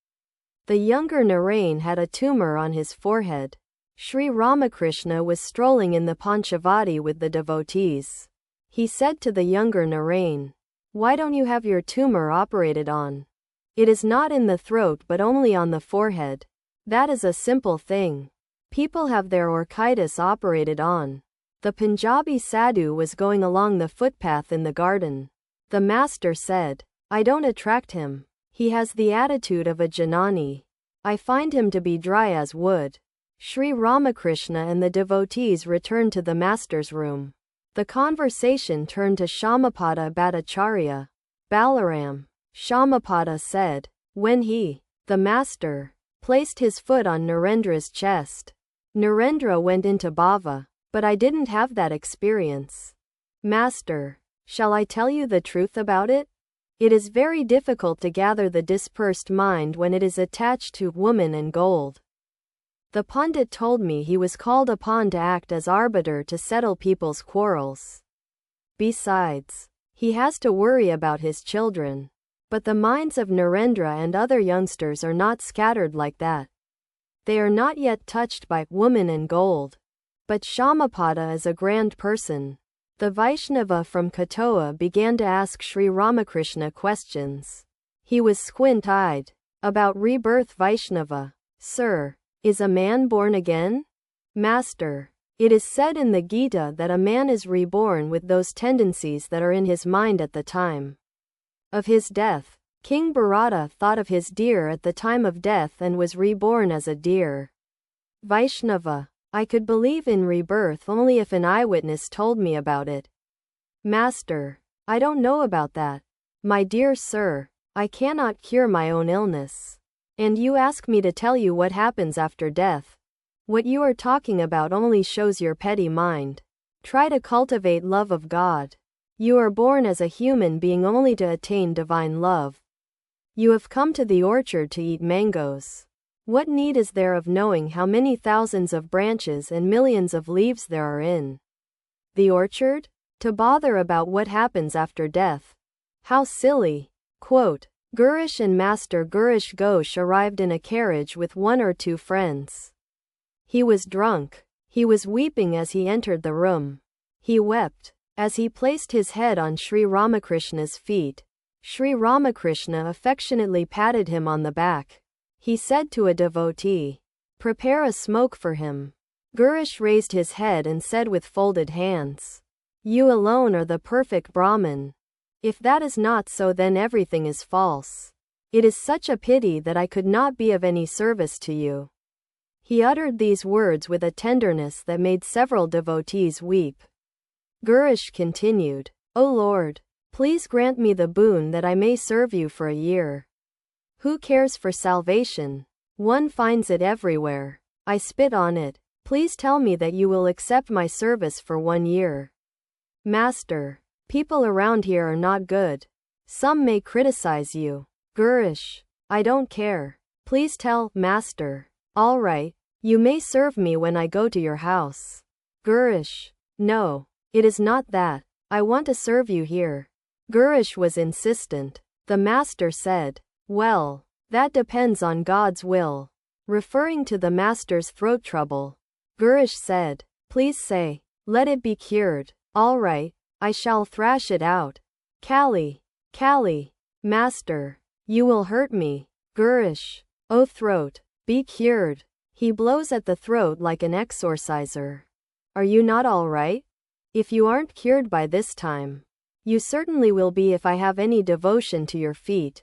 The younger Narain had a tumor on his forehead. Sri Ramakrishna was strolling in the Panchavati with the devotees. He said to the younger Narain, Why don't you have your tumor operated on? It is not in the throat but only on the forehead. That is a simple thing. People have their orchitis operated on. The Punjabi sadhu was going along the footpath in the garden. The master said, I don't attract him. He has the attitude of a Janani. I find him to be dry as wood. Sri Ramakrishna and the devotees returned to the master's room. The conversation turned to Shamapada Bhattacharya. Balaram, Shamapada said, when he, the master, placed his foot on Narendra's chest. Narendra went into bhava, but I didn't have that experience. Master, shall I tell you the truth about it? It is very difficult to gather the dispersed mind when it is attached to woman and gold. The pundit told me he was called upon to act as arbiter to settle people's quarrels. Besides, he has to worry about his children. But the minds of Narendra and other youngsters are not scattered like that. They are not yet touched by woman and gold. But Shamapada is a grand person. The Vaishnava from Katoa began to ask Sri Ramakrishna questions. He was squint-eyed. About rebirth. Vaishnava, Sir, is a man born again? Master, it is said in the Gita that a man is reborn with those tendencies that are in his mind at the time of his death. King Bharata thought of his deer at the time of death and was reborn as a deer. Vaishnava, I could believe in rebirth only if an eyewitness told me about it. Master, I don't know about that. My dear sir, I cannot cure my own illness. And you ask me to tell you what happens after death. What you are talking about only shows your petty mind. Try to cultivate love of God. You are born as a human being only to attain divine love. You have come to the orchard to eat mangoes. What need is there of knowing how many thousands of branches and millions of leaves there are in the orchard? To bother about what happens after death. How silly. Quote, Gurish and Master Gurish Ghosh arrived in a carriage with 1 or 2 friends. He was drunk. He was weeping as he entered the room. He wept as he placed his head on Sri Ramakrishna's feet. Sri Ramakrishna affectionately patted him on the back. He said to a devotee, "Prepare a smoke for him." Gurish raised his head and said with folded hands, "You alone are the perfect Brahman. If that is not so, then everything is false. It is such a pity that I could not be of any service to you." He uttered these words with a tenderness that made several devotees weep. Gurish continued, "O Lord, please grant me the boon that I may serve you for a year. Who cares for salvation? One finds it everywhere. I spit on it. Please tell me that you will accept my service for 1 year. Master, people around here are not good. Some may criticize you." Gurish, "I don't care. Please tell, Master." "All right, you may serve me when I go to your house." Gurish, "No, it is not that. I want to serve you here." Gurish was insistent. The Master said, "Well, that depends on God's will." Referring to the Master's throat trouble, Gurish said, "Please say, let it be cured." "All right, I shall thrash it out." "Kali, Kali, Master, you will hurt me." Gurish, "Oh throat, be cured." He blows at the throat like an exorciser. "Are you not all right? If you aren't cured by this time, you certainly will be if I have any devotion to your feet.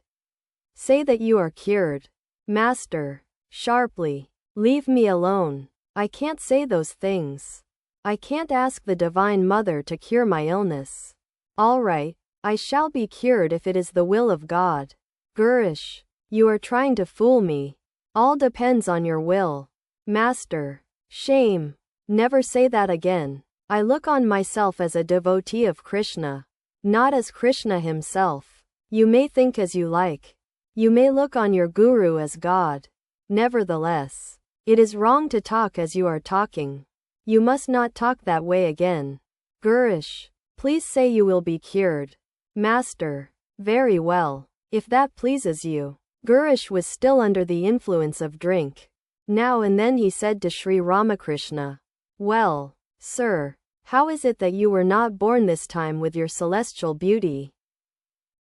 Say that you are cured." Master, sharply, "Leave me alone. I can't say those things. I can't ask the Divine Mother to cure my illness." "All right, I shall be cured if it is the will of God." Gurish, "You are trying to fool me. All depends on your will." Master, "Shame. Never say that again. I look on myself as a devotee of Krishna, not as Krishna himself. You may think as you like. You may look on your guru as God. Nevertheless, it is wrong to talk as you are talking. You must not talk that way again." Gurish, "Please say you will be cured." Master, "Very well, if that pleases you." Gurish was still under the influence of drink. Now and then he said to Sri Ramakrishna, "Well, sir, how is it that you were not born this time with your celestial beauty?"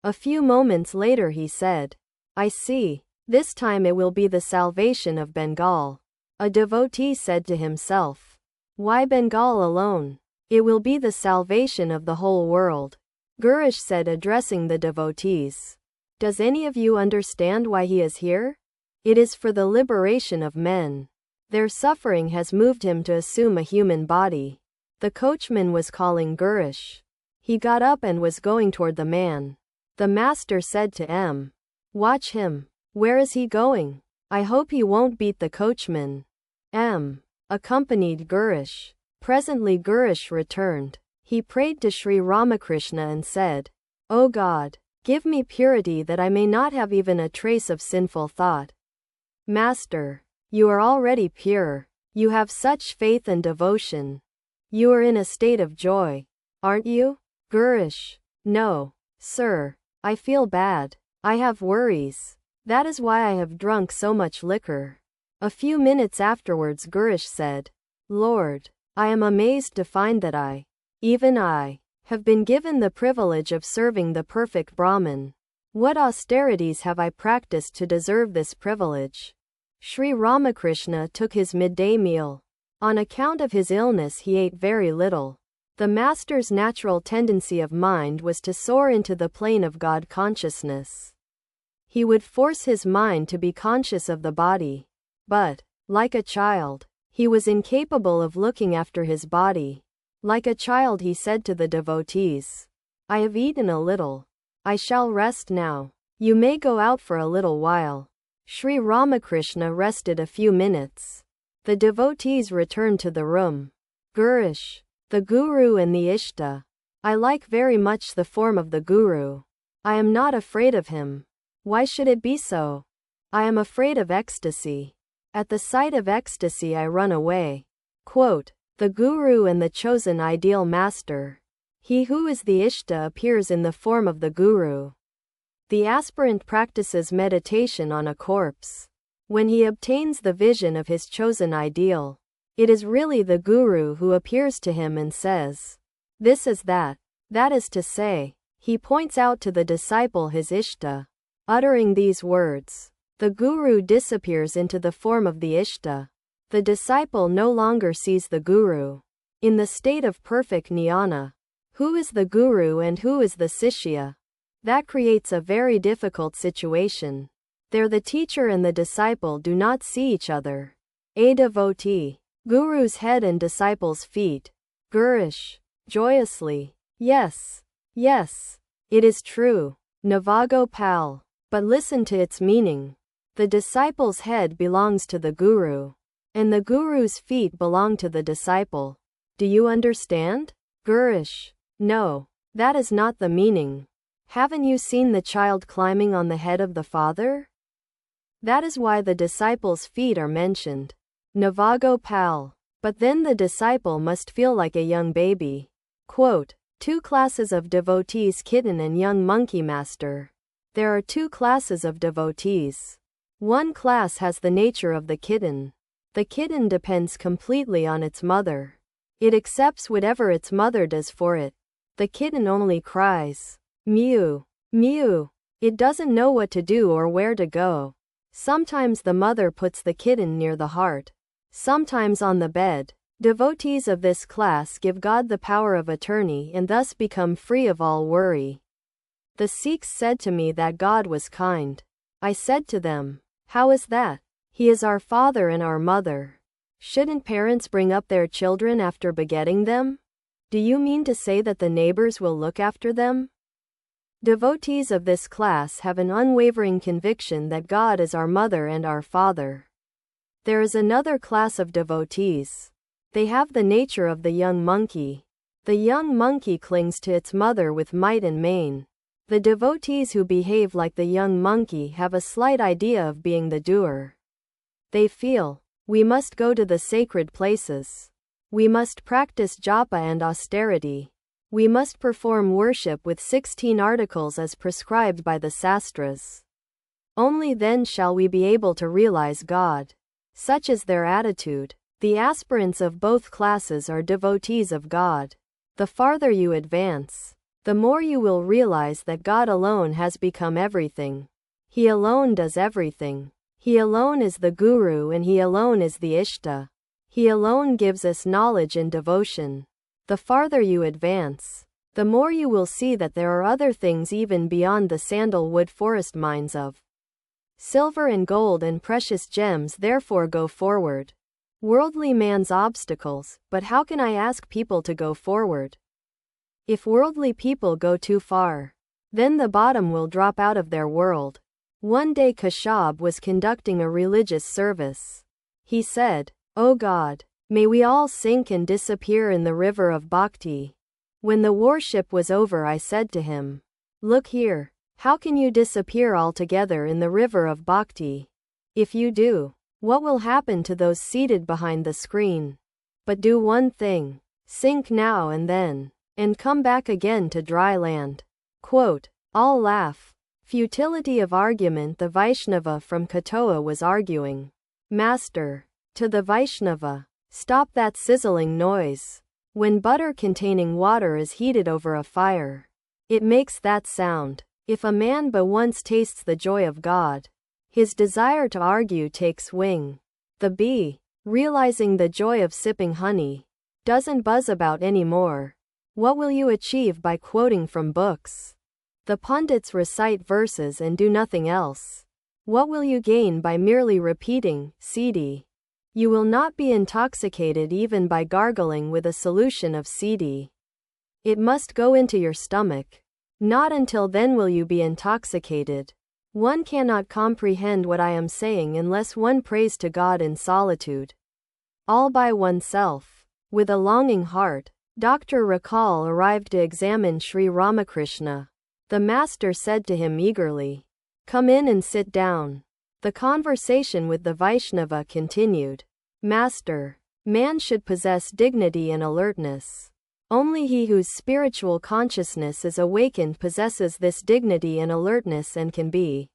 A few moments later he said, "I see. This time it will be the salvation of Bengal." A devotee said to himself, "Why Bengal alone? It will be the salvation of the whole world." Gurish said, addressing the devotees, "Does any of you understand why he is here? It is for the liberation of men. Their suffering has moved him to assume a human body." The coachman was calling Gurish. He got up and was going toward the man. The Master said to M, "Watch him. Where is he going? I hope he won't beat the coachman." M accompanied Gurish. Presently Gurish returned. He prayed to Sri Ramakrishna and said, "O God, give me purity that I may not have even a trace of sinful thought." Master, "You are already pure. You have such faith and devotion. You are in a state of joy, aren't you?" Gurish, "No, sir. I feel bad. I have worries. That is why I have drunk so much liquor." A few minutes afterwards Gurish said, "Lord, I am amazed to find that even I, have been given the privilege of serving the perfect Brahman. What austerities have I practiced to deserve this privilege?" Sri Ramakrishna took his midday meal. On account of his illness he ate very little. The Master's natural tendency of mind was to soar into the plane of God consciousness. He would force his mind to be conscious of the body. But, like a child, he was incapable of looking after his body. Like a child he said to the devotees, "I have eaten a little. I shall rest now. You may go out for a little while." Sri Ramakrishna rested a few minutes. The devotees returned to the room. Gurish, "The Guru and the Ishta. I like very much the form of the Guru. I am not afraid of him." "Why should it be so?" "I am afraid of ecstasy." At the sight of ecstasy I run away. Quote, the Guru and the chosen ideal master. He who is the Ishta appears in the form of the Guru. The aspirant practices meditation on a corpse. When he obtains the vision of his chosen ideal, it is really the Guru who appears to him and says, this is that. That is to say, he points out to the disciple his Ishta. Uttering these words, the Guru disappears into the form of the Ishta. The disciple no longer sees the Guru. In the state of perfect jnana, who is the Guru and who is the Sishya? That creates a very difficult situation. There the teacher and the disciple do not see each other. A devotee. Guru's head and disciple's feet. Gurish. Joyously. Yes. Yes. It is true. Navagopal. But listen to its meaning. The disciple's head belongs to the Guru. And the Guru's feet belong to the disciple. Do you understand? Gurish. No. That is not the meaning. Haven't you seen the child climbing on the head of the father? That is why the disciple's feet are mentioned. Navagopal. But then the disciple must feel like a young baby. Quote, 2 classes of devotees, kitten and young monkey master. There are 2 classes of devotees. One class has the nature of the kitten. The kitten depends completely on its mother. It accepts whatever its mother does for it. The kitten only cries, mew, mew. It doesn't know what to do or where to go. Sometimes the mother puts the kitten near the heart. Sometimes on the bed. Devotees of this class give God the power of attorney and thus become free of all worry. The Sikhs said to me that God was kind. I said to them, how is that? He is our father and our mother. Shouldn't parents bring up their children after begetting them? Do you mean to say that the neighbors will look after them? Devotees of this class have an unwavering conviction that God is our mother and our father. There is another class of devotees. They have the nature of the young monkey. The young monkey clings to its mother with might and main. The devotees who behave like the young monkey have a slight idea of being the doer. They feel, we must go to the sacred places. We must practice japa and austerity. We must perform worship with 16 articles as prescribed by the sastras. Only then shall we be able to realize God. Such is their attitude. The aspirants of both classes are devotees of God. The farther you advance, the more you will realize that God alone has become everything. He alone does everything. He alone is the Guru and He alone is the Ishta. He alone gives us knowledge and devotion. The farther you advance, the more you will see that there are other things even beyond the sandalwood forest mines of silver and gold and precious gems. Therefore go forward. Worldly man's obstacles, but how can I ask people to go forward? If worldly people go too far, then the bottom will drop out of their world. One day Kashyap was conducting a religious service. He said, O God, may we all sink and disappear in the river of bhakti. When the worship was over, I said to him, look here, how can you disappear altogether in the river of bhakti? If you do, what will happen to those seated behind the screen? But do one thing, sink now and then, and come back again to dry land. Quote, all laugh. Futility of argument. The Vaishnava from Katoa was arguing. Master, to the Vaishnava, stop that sizzling noise. When butter containing water is heated over a fire, it makes that sound. If a man but once tastes the joy of God, his desire to argue takes wing. The bee, realizing the joy of sipping honey, doesn't buzz about anymore. What will you achieve by quoting from books? The pundits recite verses and do nothing else. What will you gain by merely repeating, Siddhi? You will not be intoxicated even by gargling with a solution of Siddhi. It must go into your stomach. Not until then will you be intoxicated. One cannot comprehend what I am saying unless one prays to God in solitude. All by oneself. With a longing heart, Dr. Rakal arrived to examine Sri Ramakrishna. The master said to him eagerly, come in and sit down. The conversation with the Vaishnava continued. Master, man should possess dignity and alertness. Only he whose spiritual consciousness is awakened possesses this dignity and alertness and can be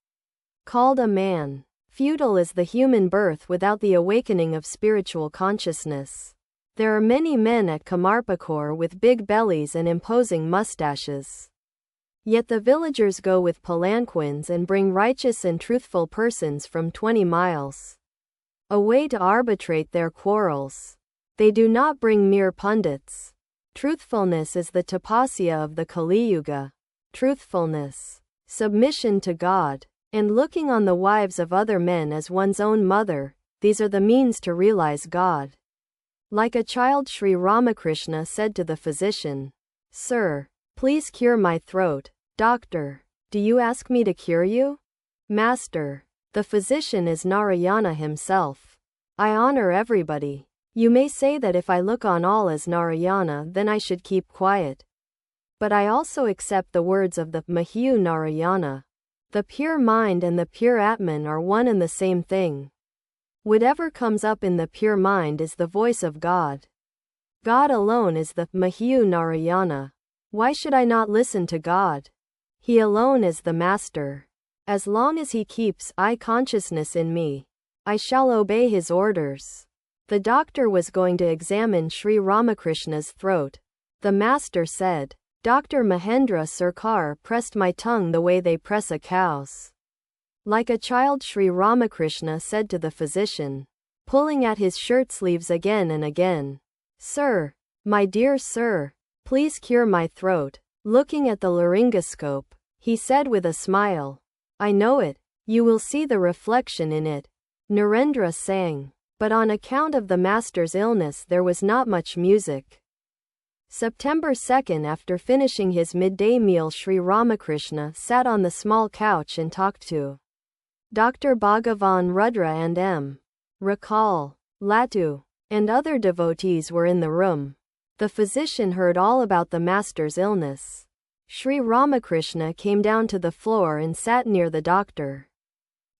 called a man. Futile is the human birth without the awakening of spiritual consciousness. There are many men at Syampukur with big bellies and imposing mustaches. Yet the villagers go with palanquins and bring righteous and truthful persons from 20 miles away to arbitrate their quarrels. They do not bring mere pundits. Truthfulness is the tapasya of the Kali Yuga. Truthfulness, submission to God, and looking on the wives of other men as one's own mother, these are the means to realize God. Like a child, Sri Ramakrishna said to the physician, "Sir, please cure my throat." "Doctor, do you ask me to cure you?" "Master, the physician is Narayana himself. I honor everybody. You may say that if I look on all as Narayana, then I should keep quiet. But I also accept the words of the Mahyu Narayana. The pure mind and the pure Atman are one and the same thing. Whatever comes up in the pure mind is the voice of God. God alone is the Mahyu Narayana. Why should I not listen to God? He alone is the Master. As long as he keeps I consciousness in me, I shall obey his orders." The doctor was going to examine Sri Ramakrishna's throat. The master said, "Dr. Mahendra Sarkar pressed my tongue the way they press a cow's." Like a child, Sri Ramakrishna said to the physician, pulling at his shirt sleeves again and again, "Sir, my dear sir, please cure my throat." Looking at the laryngoscope, he said with a smile, "I know it. You will see the reflection in it." Narendra sang. But on account of the master's illness there was not much music. September 2nd, after finishing his midday meal, Sri Ramakrishna sat on the small couch and talked to Dr. Bhagavan Rudra and M. Rakal, Latu, and other devotees were in the room. The physician heard all about the master's illness. Sri Ramakrishna came down to the floor and sat near the doctor.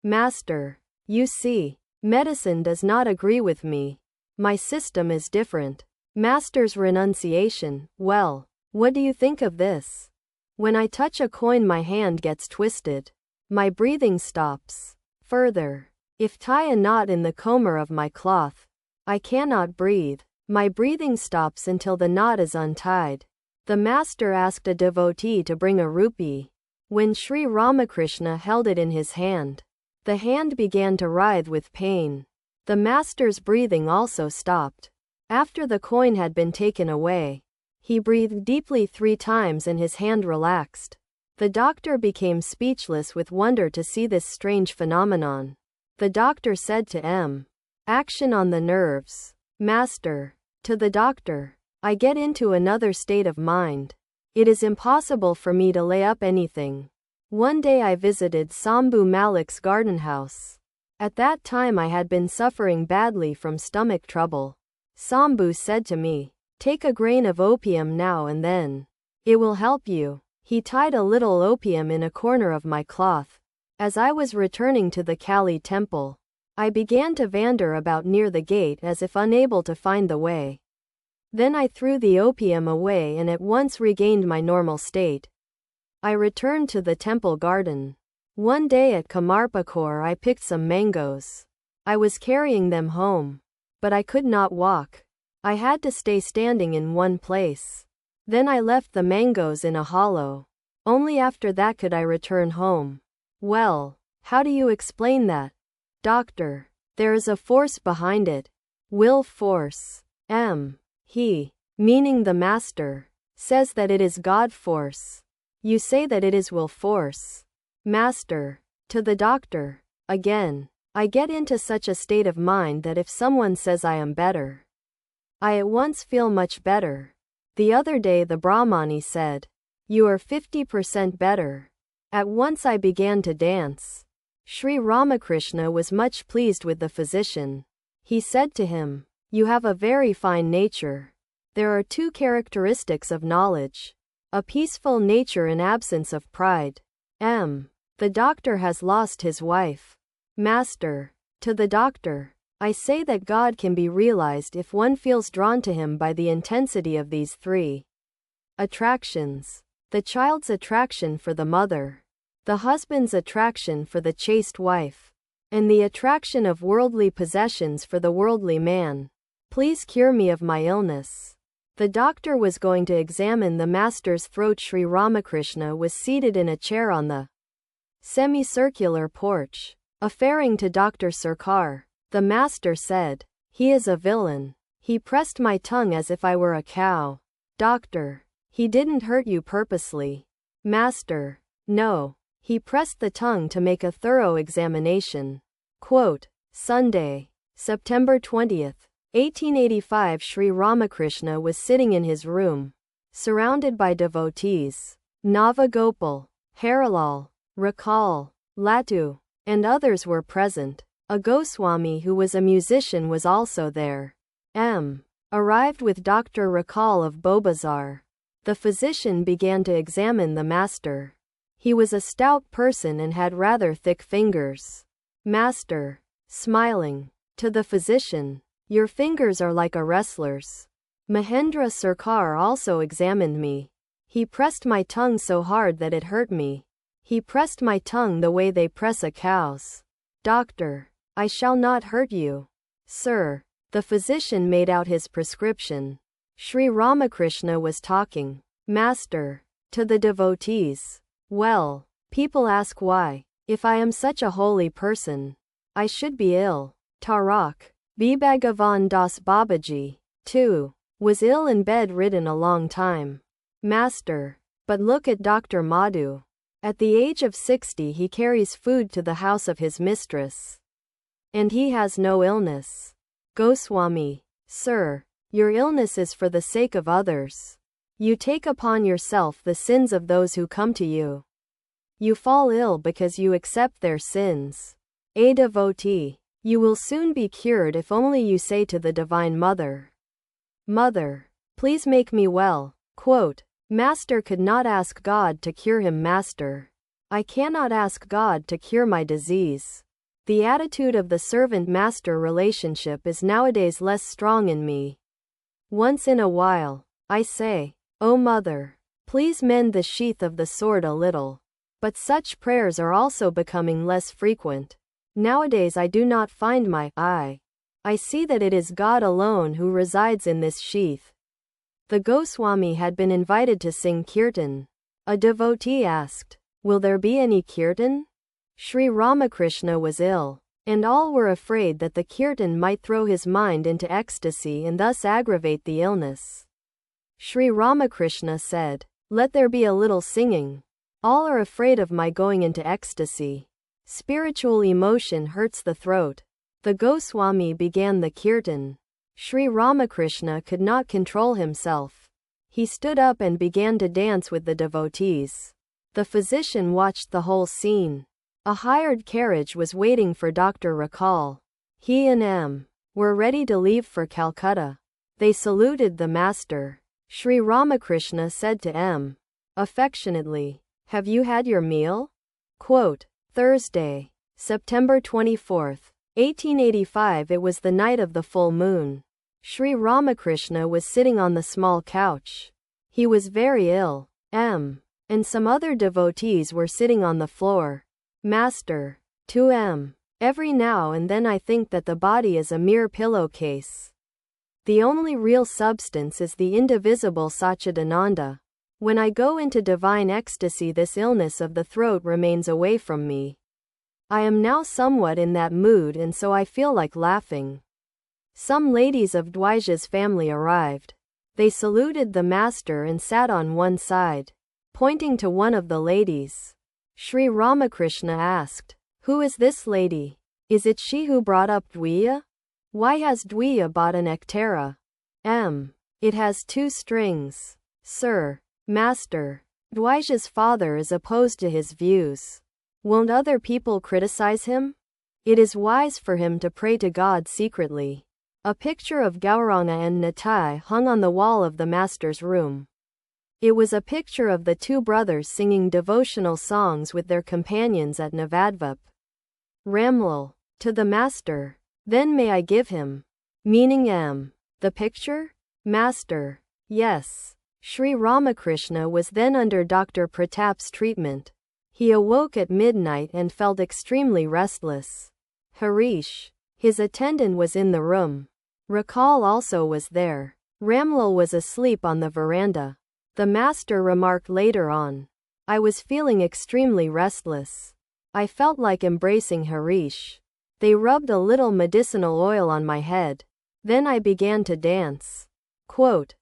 "Master, you see, medicine does not agree with me. My system is different." Master's renunciation. "Well, what do you think of this? When I touch a coin my hand gets twisted. My breathing stops. Further, if tie a knot in the comber of my cloth, I cannot breathe. My breathing stops until the knot is untied." The master asked a devotee to bring a rupee. When Sri Ramakrishna held it in his hand, the hand began to writhe with pain. The master's breathing also stopped. After the coin had been taken away, he breathed deeply 3 times and his hand relaxed. The doctor became speechless with wonder to see this strange phenomenon. The doctor said to M. Action on the nerves. "Master." To the doctor, "I get into another state of mind. It is impossible for me to lay up anything." One day I visited Sambhu Malik's garden house. At that time I had been suffering badly from stomach trouble. Sambhu said to me, "Take a grain of opium now and then. It will help you." He tied a little opium in a corner of my cloth. As I was returning to the Kali temple, I began to wander about near the gate as if unable to find the way. Then I threw the opium away and at once regained my normal state. I returned to the temple garden. One day at Syampukur I picked some mangoes. I was carrying them home, but I could not walk. I had to stay standing in one place. Then I left the mangoes in a hollow. Only after that could I return home. Well, how do you explain that? Doctor, there is a force behind it. Will force. He, meaning the master, says that it is God force. You say that it is will force. Master, to the doctor, again, I get into such a state of mind that if someone says I am better, I at once feel much better. The other day the Brahmani said, "You are 50% better." At once I began to dance. Sri Ramakrishna was much pleased with the physician. He said to him, "You have a very fine nature. There are 2 characteristics of knowledge: a peaceful nature and absence of pride." The doctor has lost his wife. Master. To the doctor. I say that God can be realized if one feels drawn to him by the intensity of these three attractions. The child's attraction for the mother, the husband's attraction for the chaste wife, and the attraction of worldly possessions for the worldly man. Please cure me of my illness. The doctor was going to examine the master's throat. Sri Ramakrishna was seated in a chair on the semicircular porch. Affaring to Dr. Sarkar, the master said, "He is a villain. He pressed my tongue as if I were a cow." Doctor. He didn't hurt you purposely. Master. No. He pressed the tongue to make a thorough examination. Quote, Sunday, September 20th, 1885. Sri Ramakrishna was sitting in his room, surrounded by devotees. Navagopal, Harilal, Rakal, Latu, and others were present. A Goswami who was a musician was also there. Arrived with Dr. Rakal of Bobazar. The physician began to examine the master. He was a stout person and had rather thick fingers. Master, smiling, to the physician, "Your fingers are like a wrestler's." Mahendra Sarkar also examined me. He pressed my tongue so hard that it hurt me. He pressed my tongue the way they press a cow's. Doctor, I shall not hurt you. Sir. The physician made out his prescription. Sri Ramakrishna was talking. Master. To the devotees. Well, people ask why, if I am such a holy person, I should be ill. Tarak. Bhagavan Das Babaji, too, was ill in bed ridden a long time. Master. But look at Dr. Madhu. At the age of 60 he carries food to the house of his mistress. And he has no illness. Goswami. Sir, your illness is for the sake of others. You take upon yourself the sins of those who come to you. You fall ill because you accept their sins. A devotee. You will soon be cured if only you say to the Divine Mother, "Mother, please make me well." Quote, Master could not ask God to cure him. Master. I cannot ask God to cure my disease. The attitude of the servant-master relationship is nowadays less strong in me. Once in a while, I say, "Oh Mother, please mend the sheath of the sword a little." But such prayers are also becoming less frequent. Nowadays I do not find my I. I see that it is God alone who resides in this sheath. The Goswami had been invited to sing kirtan. A devotee asked, "Will there be any kirtan?" Sri Ramakrishna was ill, and all were afraid that the kirtan might throw his mind into ecstasy and thus aggravate the illness. Sri Ramakrishna said, "Let there be a little singing. All are afraid of my going into ecstasy. Spiritual emotion hurts the throat." The Goswami began the kirtan. Sri Ramakrishna could not control himself. He stood up and began to dance with the devotees. The physician watched the whole scene. A hired carriage was waiting for Dr. Rakal. He and were ready to leave for Calcutta. They saluted the master. Sri Ramakrishna said to affectionately, "Have you had your meal?" Quote, Thursday, September 24th, 1885. It was the night of the full moon. Sri Ramakrishna was sitting on the small couch. He was very ill. And some other devotees were sitting on the floor. Master. To every now and then I think that the body is a mere pillowcase. The only real substance is the indivisible Satchidananda. When I go into divine ecstasy, this illness of the throat remains away from me. I am now somewhat in that mood, and so I feel like laughing. Some ladies of Dwija's family arrived. They saluted the master and sat on one side. Pointing to one of the ladies, Sri Ramakrishna asked, "Who is this lady? Is it she who brought up Dwija? Why has Dwija bought an ektara? It has 2 strings. Sir. Master. Dwija's father is opposed to his views. Won't other people criticize him? It is wise for him to pray to God secretly." A picture of Gauranga and Nitai hung on the wall of the master's room. It was a picture of the 2 brothers singing devotional songs with their companions at Navadvip. Ramlal. To the master. Then may I give him? Meaning M. The picture? Master. Yes. Sri Ramakrishna was then under Dr. Pratap's treatment. He awoke at midnight and felt extremely restless. Harish, his attendant, was in the room. Rakal also was there. Ramlal was asleep on the veranda. The master remarked later on, I was feeling extremely restless. I felt like embracing Harish. They rubbed a little medicinal oil on my head. Then I began to dance. Quote,